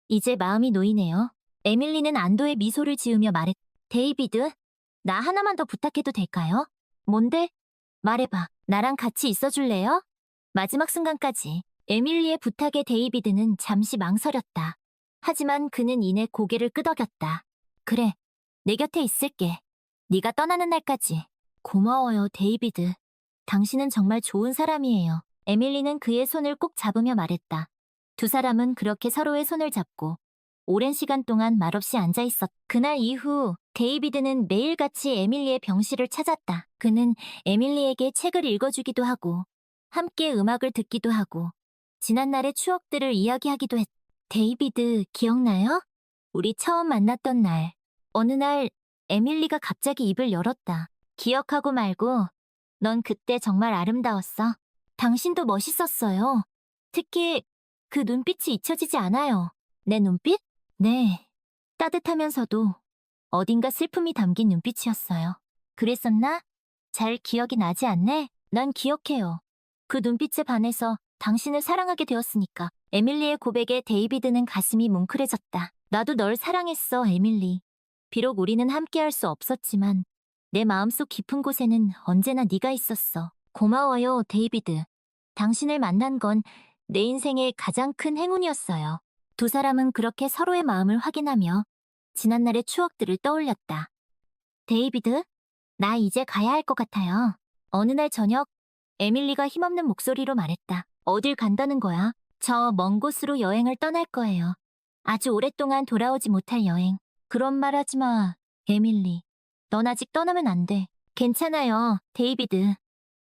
이제 마음이 놓이네요. 에밀리는 안도의 미소를 지으며 말했. 데이비드, 나 하나만 더 부탁해도 될까요? 뭔데? 말해봐. 나랑 같이 있어줄래요? 마지막 순간까지. 에밀리의 부탁에 데이비드는 잠시 망설였다. 하지만 그는 이내 고개를 끄덕였다. 그래, 내 곁에 있을게. 네가 떠나는 날까지. 고마워요, 데이비드. 당신은 정말 좋은 사람이에요. 에밀리는 그의 손을 꼭 잡으며 말했다. 두 사람은 그렇게 서로의 손을 잡고 오랜 시간 동안 말없이 앉아 있었다. 그날 이후 데이비드는 매일같이 에밀리의 병실을 찾았다. 그는 에밀리에게 책을 읽어주기도 하고 함께 음악을 듣기도 하고 지난날의 추억들을 이야기하기도 했다. 데이비드, 기억나요? 우리 처음 만났던 날. 어느 날 에밀리가 갑자기 입을 열었다. 기억하고 말고 넌 그때 정말 아름다웠어. 당신도 멋있었어요. 특히 그 눈빛이 잊혀지지 않아요. 내 눈빛? 네. 따뜻하면서도 어딘가 슬픔이 담긴 눈빛이었어요. 그랬었나? 잘 기억이 나지 않네? 난 기억해요. 그 눈빛에 반해서 당신을 사랑하게 되었으니까. 에밀리의 고백에 데이비드는 가슴이 뭉클해졌다. 나도 널 사랑했어, 에밀리. 비록 우리는 함께할 수 없었지만 내 마음속 깊은 곳에는 언제나 네가 있었어. 고마워요, 데이비드. 당신을 만난 건 내 인생의 가장 큰 행운이었어요. 두 사람은 그렇게 서로의 마음을 확인하며 지난날의 추억들을 떠올렸다. 데이비드, 나 이제 가야 할 것 같아요. 어느 날 저녁, 에밀리가 힘없는 목소리로 말했다. 어딜 간다는 거야? 저 먼 곳으로 여행을 떠날 거예요. 아주 오랫동안 돌아오지 못할 여행. 그런 말 하지 마, 에밀리. 넌 아직 떠나면 안 돼. 괜찮아요, 데이비드.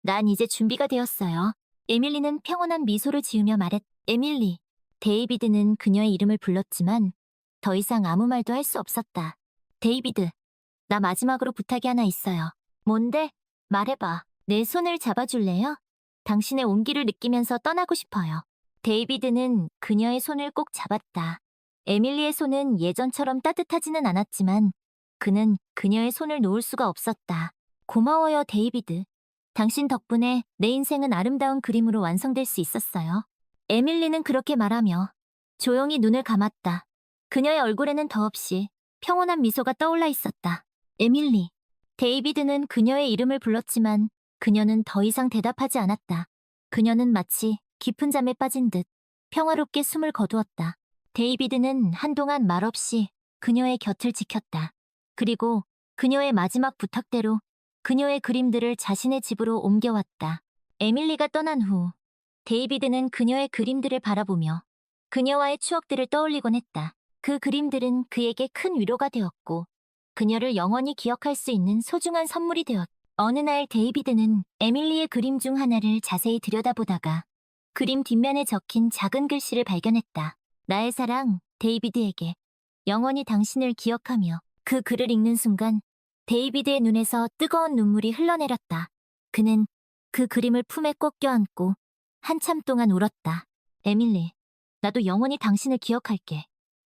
난 이제 준비가 되었어요. 에밀리는 평온한 미소를 지으며 말했. 에밀리. 데이비드는 그녀의 이름을 불렀지만 더 이상 아무 말도 할 수 없었다. 데이비드, 나 마지막으로 부탁이 하나 있어요. 뭔데? 말해봐. 내 손을 잡아줄래요? 당신의 온기를 느끼면서 떠나고 싶어요. 데이비드는 그녀의 손을 꼭 잡았다. 에밀리의 손은 예전처럼 따뜻하지는 않았지만 그는 그녀의 손을 놓을 수가 없었다. 고마워요, 데이비드. 당신 덕분에 내 인생은 아름다운 그림으로 완성될 수 있었어요. 에밀리는 그렇게 말하며 조용히 눈을 감았다. 그녀의 얼굴에는 더없이 평온한 미소가 떠올라 있었다. 에밀리. 데이비드는 그녀의 이름을 불렀지만 그녀는 더 이상 대답하지 않았다. 그녀는 마치 깊은 잠에 빠진 듯 평화롭게 숨을 거두었다. 데이비드는 한동안 말없이 그녀의 곁을 지켰다. 그리고 그녀의 마지막 부탁대로 그녀의 그림들을 자신의 집으로 옮겨왔다. 에밀리가 떠난 후 데이비드는 그녀의 그림들을 바라보며 그녀와의 추억들을 떠올리곤 했다. 그 그림들은 그에게 큰 위로가 되었고 그녀를 영원히 기억할 수 있는 소중한 선물이 되었다. 어느 날 데이비드는 에밀리의 그림 중 하나를 자세히 들여다보다가 그림 뒷면에 적힌 작은 글씨를 발견했다. 나의 사랑, 데이비드에게 영원히 당신을 기억하며. 그 글을 읽는 순간 데이비드의 눈에서 뜨거운 눈물이 흘러내렸다. 그는 그 그림을 품에 꼭 껴안고 한참 동안 울었다. 에밀리, 나도 영원히 당신을 기억할게.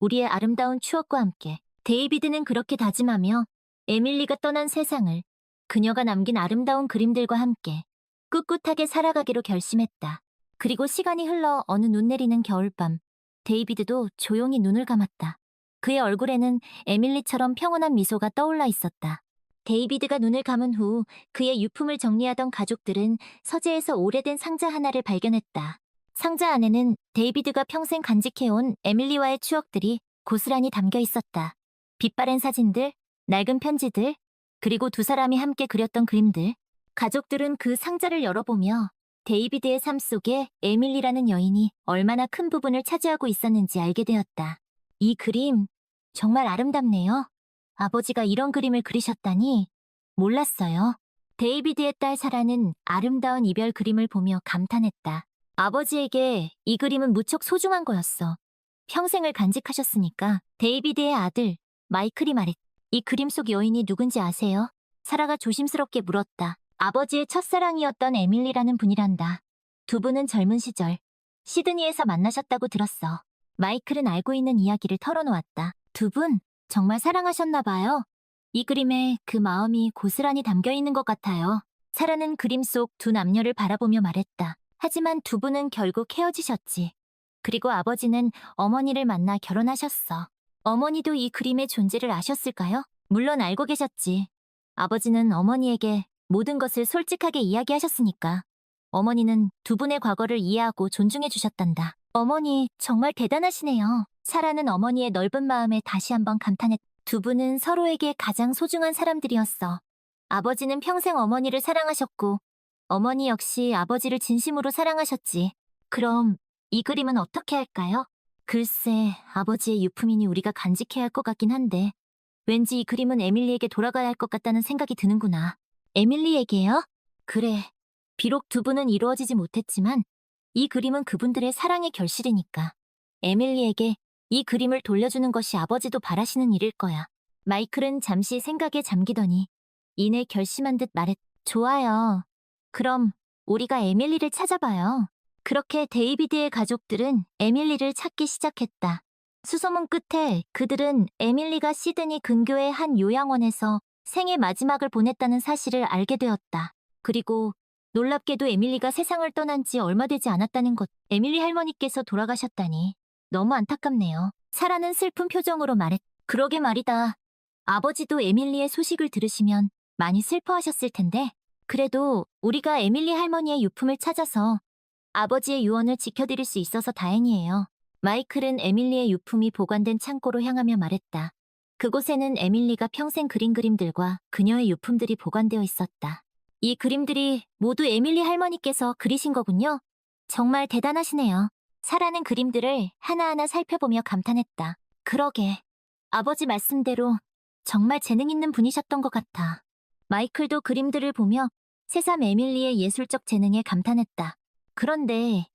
우리의 아름다운 추억과 함께. 데이비드는 그렇게 다짐하며 에밀리가 떠난 세상을 그녀가 남긴 아름다운 그림들과 함께 꿋꿋하게 살아가기로 결심했다. 그리고 시간이 흘러 어느 눈 내리는 겨울밤, 데이비드도 조용히 눈을 감았다. 그의 얼굴에는 에밀리처럼 평온한 미소가 떠올라 있었다. 데이비드가 눈을 감은 후 그의 유품을 정리하던 가족들은 서재에서 오래된 상자 하나를 발견했다. 상자 안에는 데이비드가 평생 간직해온 에밀리와의 추억들이 고스란히 담겨 있었다. 빛바랜 사진들, 낡은 편지들, 그리고 두 사람이 함께 그렸던 그림들. 가족들은 그 상자를 열어보며 데이비드의 삶 속에 에밀리라는 여인이 얼마나 큰 부분을 차지하고 있었는지 알게 되었다. 이 그림 정말 아름답네요. 아버지가 이런 그림을 그리셨다니 몰랐어요. 데이비드의 딸 사라는 아름다운 이별 그림을 보며 감탄했다. 아버지에게 이 그림은 무척 소중한 거였어. 평생을 간직하셨으니까. 데이비드의 아들 마이클이 말했다. 이 그림 속 여인이 누군지 아세요? 사라가 조심스럽게 물었다. 아버지의 첫사랑이었던 에밀리라는 분이란다. 두 분은 젊은 시절 시드니에서 만나셨다고 들었어. 마이클은 알고 있는 이야기를 털어놓았다. 두 분 정말 사랑하셨나 봐요. 이 그림에 그 마음이 고스란히 담겨 있는 것 같아요. 사라는 그림 속 두 남녀를 바라보며 말했다. 하지만 두 분은 결국 헤어지셨지. 그리고 아버지는 어머니를 만나 결혼하셨어. 어머니도 이 그림의 존재를 아셨을까요? 물론 알고 계셨지. 아버지는 어머니에게 모든 것을 솔직하게 이야기하셨으니까. 어머니는 두 분의 과거를 이해하고 존중해 주셨단다. 어머니 정말 대단하시네요. 사라는 어머니의 넓은 마음에 다시 한번 감탄했다. 두 분은 서로에게 가장 소중한 사람들이었어. 아버지는 평생 어머니를 사랑하셨고 어머니 역시 아버지를 진심으로 사랑하셨지. 그럼 이 그림은 어떻게 할까요? 글쎄, 아버지의 유품이니 우리가 간직해야 할 것 같긴 한데 왠지 이 그림은 에밀리에게 돌아가야 할 것 같다는 생각이 드는구나. 에밀리에게요? 그래. 비록 두 분은 이루어지지 못했지만 이 그림은 그분들의 사랑의 결실이니까. 에밀리에게 이 그림을 돌려주는 것이 아버지도 바라시는 일일 거야. 마이클은 잠시 생각에 잠기더니 이내 결심한 듯 말했. 좋아요. 그럼 우리가 에밀리를 찾아봐요. 그렇게 데이비드의 가족들은 에밀리를 찾기 시작했다. 수소문 끝에 그들은 에밀리가 시드니 근교의 한 요양원에서 생애 마지막을 보냈다는 사실을 알게 되었다. 그리고 놀랍게도 에밀리가 세상을 떠난 지 얼마 되지 않았다는 것. 에밀리 할머니께서 돌아가셨다니 너무 안타깝네요. 사라는 슬픈 표정으로 말했. 그러게 말이다. 아버지도 에밀리의 소식을 들으시면 많이 슬퍼하셨을 텐데 그래도 우리가 에밀리 할머니의 유품을 찾아서 아버지의 유언을 지켜드릴 수 있어서 다행이에요. 마이클은 에밀리의 유품이 보관된 창고로 향하며 말했다. 그곳에는 에밀리가 평생 그린 그림들과 그녀의 유품들이 보관되어 있었다. 이 그림들이 모두 에밀리 할머니께서 그리신 거군요. 정말 대단하시네요. 사라는 그림들을 하나하나 살펴보며 감탄했다. 그러게. 아버지 말씀대로 정말 재능 있는 분이셨던 것 같아. 마이클도 그림들을 보며 새삼 에밀리의 예술적 재능에 감탄했다. 그런데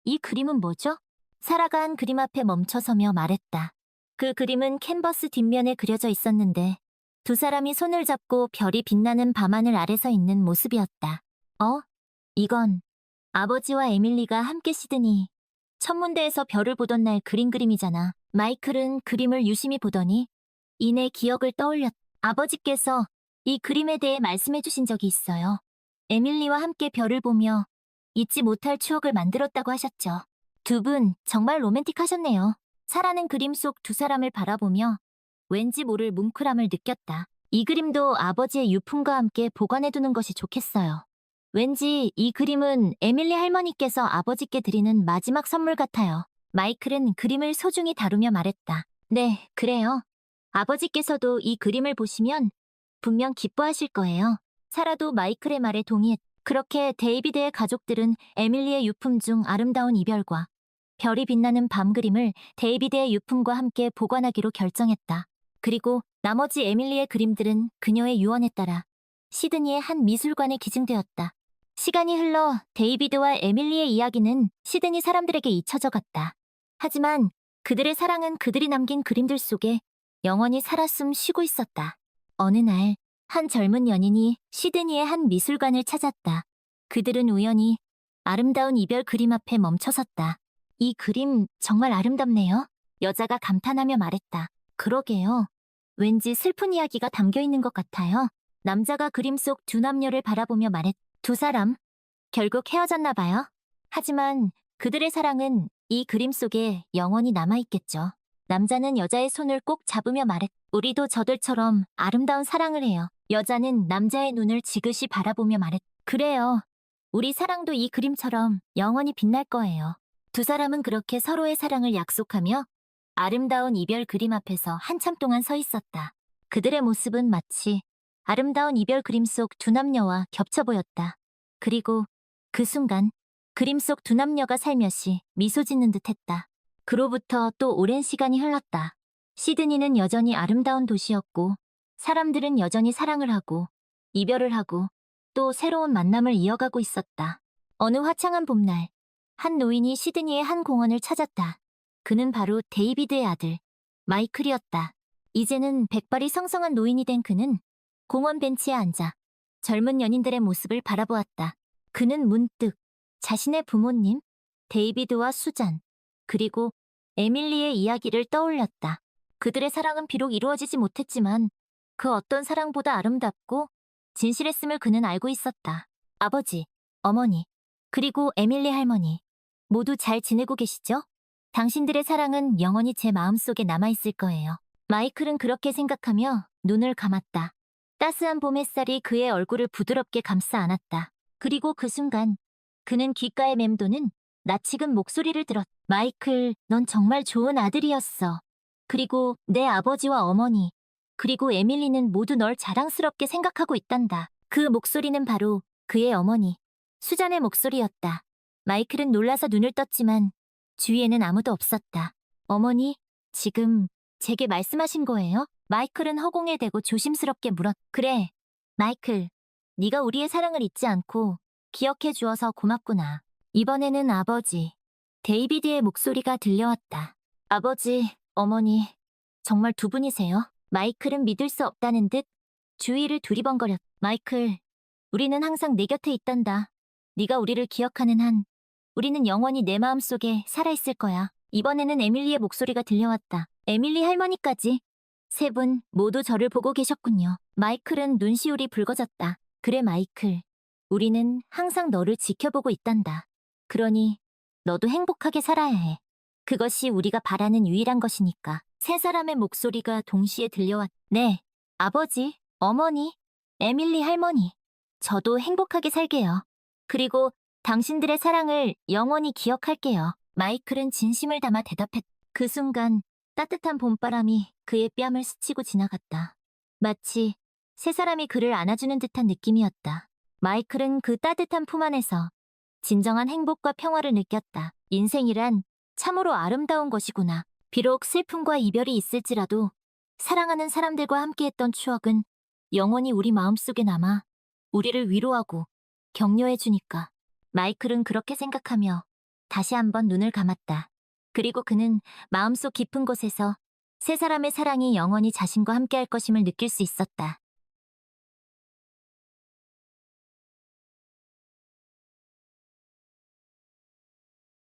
이 그림은 뭐죠? 사라가 한 그림 앞에 멈춰서며 말했다. 그 그림은 캔버스 뒷면에 그려져 있었는데 두 사람이 손을 잡고 별이 빛나는 밤하늘 아래 서 있는 모습이었다. 이건 아버지와 에밀리가 함께 시드니 천문대에서 별을 보던 날 그린 그림이잖아. 마이클은 그림을 유심히 보더니 이내 기억을 떠올렸다. 아버지께서 이 그림에 대해 말씀해 주신 적이 있어요. 에밀리와 함께 별을 보며 잊지 못할 추억을 만들었다고 하셨죠. 두 분 정말 로맨틱하셨네요. 사라는 그림 속 두 사람을 바라보며 왠지 모를 뭉클함을 느꼈다. 이 그림도 아버지의 유품과 함께 보관해두는 것이 좋겠어요. 왠지 이 그림은 에밀리 할머니께서 아버지께 드리는 마지막 선물 같아요. 마이클은 그림을 소중히 다루며 말했다. 네, 그래요. 아버지께서도 이 그림을 보시면 분명 기뻐하실 거예요. 사라도 마이클의 말에 동의했다. 그렇게 데이비드의 가족들은 에밀리의 유품 중 아름다운 이별과 별이 빛나는 밤 그림을 데이비드의 유품과 함께 보관하기로 결정했다. 그리고 나머지 에밀리의 그림들은 그녀의 유언에 따라 시드니의 한 미술관에 기증되었다. 시간이 흘러 데이비드와 에밀리의 이야기는 시드니 사람들에게 잊혀져 갔다. 하지만 그들의 사랑은 그들이 남긴 그림들 속에 영원히 살았음 쉬고 있었다. 어느 날, 한 젊은 연인이 시드니의 한 미술관을 찾았다. 그들은 우연히 아름다운 이별 그림 앞에 멈춰섰다. 이 그림 정말 아름답네요. 여자가 감탄하며 말했다. 그러게요. 왠지 슬픈 이야기가 담겨 있는 것 같아요. 남자가 그림 속 두 남녀를 바라보며 말했다. 두 사람, 결국 헤어졌나 봐요. 하지만 그들의 사랑은 이 그림 속에 영원히 남아있겠죠. 남자는 여자의 손을 꼭 잡으며 말했다. 우리도 저들처럼 아름다운 사랑을 해요. 여자는 남자의 눈을 지그시 바라보며 말했다. 그래요. 우리 사랑도 이 그림처럼 영원히 빛날 거예요. 두 사람은 그렇게 서로의 사랑을 약속하며 아름다운 이별 그림 앞에서 한참 동안 서 있었다. 그들의 모습은 마치 아름다운 이별 그림 속 두 남녀와 겹쳐 보였다. 그리고 그 순간 그림 속 두 남녀가 살며시 미소 짓는 듯 했다. 그로부터 또 오랜 시간이 흘렀다. 시드니는 여전히 아름다운 도시였고 사람들은 여전히 사랑을 하고 이별을 하고 또 새로운 만남을 이어가고 있었다. 어느 화창한 봄날, 한 노인이 시드니의 한 공원을 찾았다. 그는 바로 데이비드의 아들, 마이클이었다. 이제는 백발이 성성한 노인이 된 그는 공원 벤치에 앉아 젊은 연인들의 모습을 바라보았다. 그는 문득 자신의 부모님, 데이비드와 수잔, 그리고 에밀리의 이야기를 떠올렸다. 그들의 사랑은 비록 이루어지지 못했지만 그 어떤 사랑보다 아름답고 진실했음을 그는 알고 있었다. 아버지, 어머니, 그리고 에밀리 할머니, 모두 잘 지내고 계시죠? 당신들의 사랑은 영원히 제 마음속에 남아있을 거예요. 마이클은 그렇게 생각하며 눈을 감았다. 따스한 봄 햇살이 그의 얼굴을 부드럽게 감싸 안았다. 그리고 그 순간 그는 귓가에 맴도는 낯익은 목소리를 들었다. 마이클, 넌 정말 좋은 아들이었어. 그리고 내 아버지와 어머니, 그리고 에밀리는 모두 널 자랑스럽게 생각하고 있단다. 그 목소리는 바로 그의 어머니, 수잔의 목소리였다. 마이클은 놀라서 눈을 떴지만 주위에는 아무도 없었다. 어머니, 지금 제게 말씀하신 거예요? 마이클은 허공에 대고 조심스럽게 물었다. 그래, 마이클. 네가 우리의 사랑을 잊지 않고 기억해 주어서 고맙구나. 이번에는 아버지, 데이비드의 목소리가 들려왔다. 아버지, 어머니, 정말 두 분이세요? 마이클은 믿을 수 없다는 듯 주위를 두리번거렸다. 마이클, 우리는 항상 내 곁에 있단다. 네가 우리를 기억하는 한 우리는 영원히 내 마음속에 살아있을 거야. 이번에는 에밀리의 목소리가 들려왔다. 에밀리 할머니까지. 세 분 모두 저를 보고 계셨군요. 마이클은 눈시울이 붉어졌다. 그래 마이클, 우리는 항상 너를 지켜보고 있단다. 그러니 너도 행복하게 살아야 해. 그것이 우리가 바라는 유일한 것이니까. 세 사람의 목소리가 동시에 들려왔다. 네, 아버지, 어머니, 에밀리 할머니. 저도 행복하게 살게요. 그리고 당신들의 사랑을 영원히 기억할게요. 마이클은 진심을 담아 대답했다. 그 순간 따뜻한 봄바람이 그의 뺨을 스치고 지나갔다. 마치 세 사람이 그를 안아주는 듯한 느낌이었다. 마이클은 그 따뜻한 품 안에서 진정한 행복과 평화를 느꼈다. 인생이란 참으로 아름다운 것이구나. 비록 슬픔과 이별이 있을지라도 사랑하는 사람들과 함께했던 추억은 영원히 우리 마음속에 남아 우리를 위로하고 격려해주니까. 마이클은 그렇게 생각하며 다시 한번 눈을 감았다. 그리고 그는 마음속 깊은 곳에서 세 사람의 사랑이 영원히 자신과 함께할 것임을 느낄 수 있었다.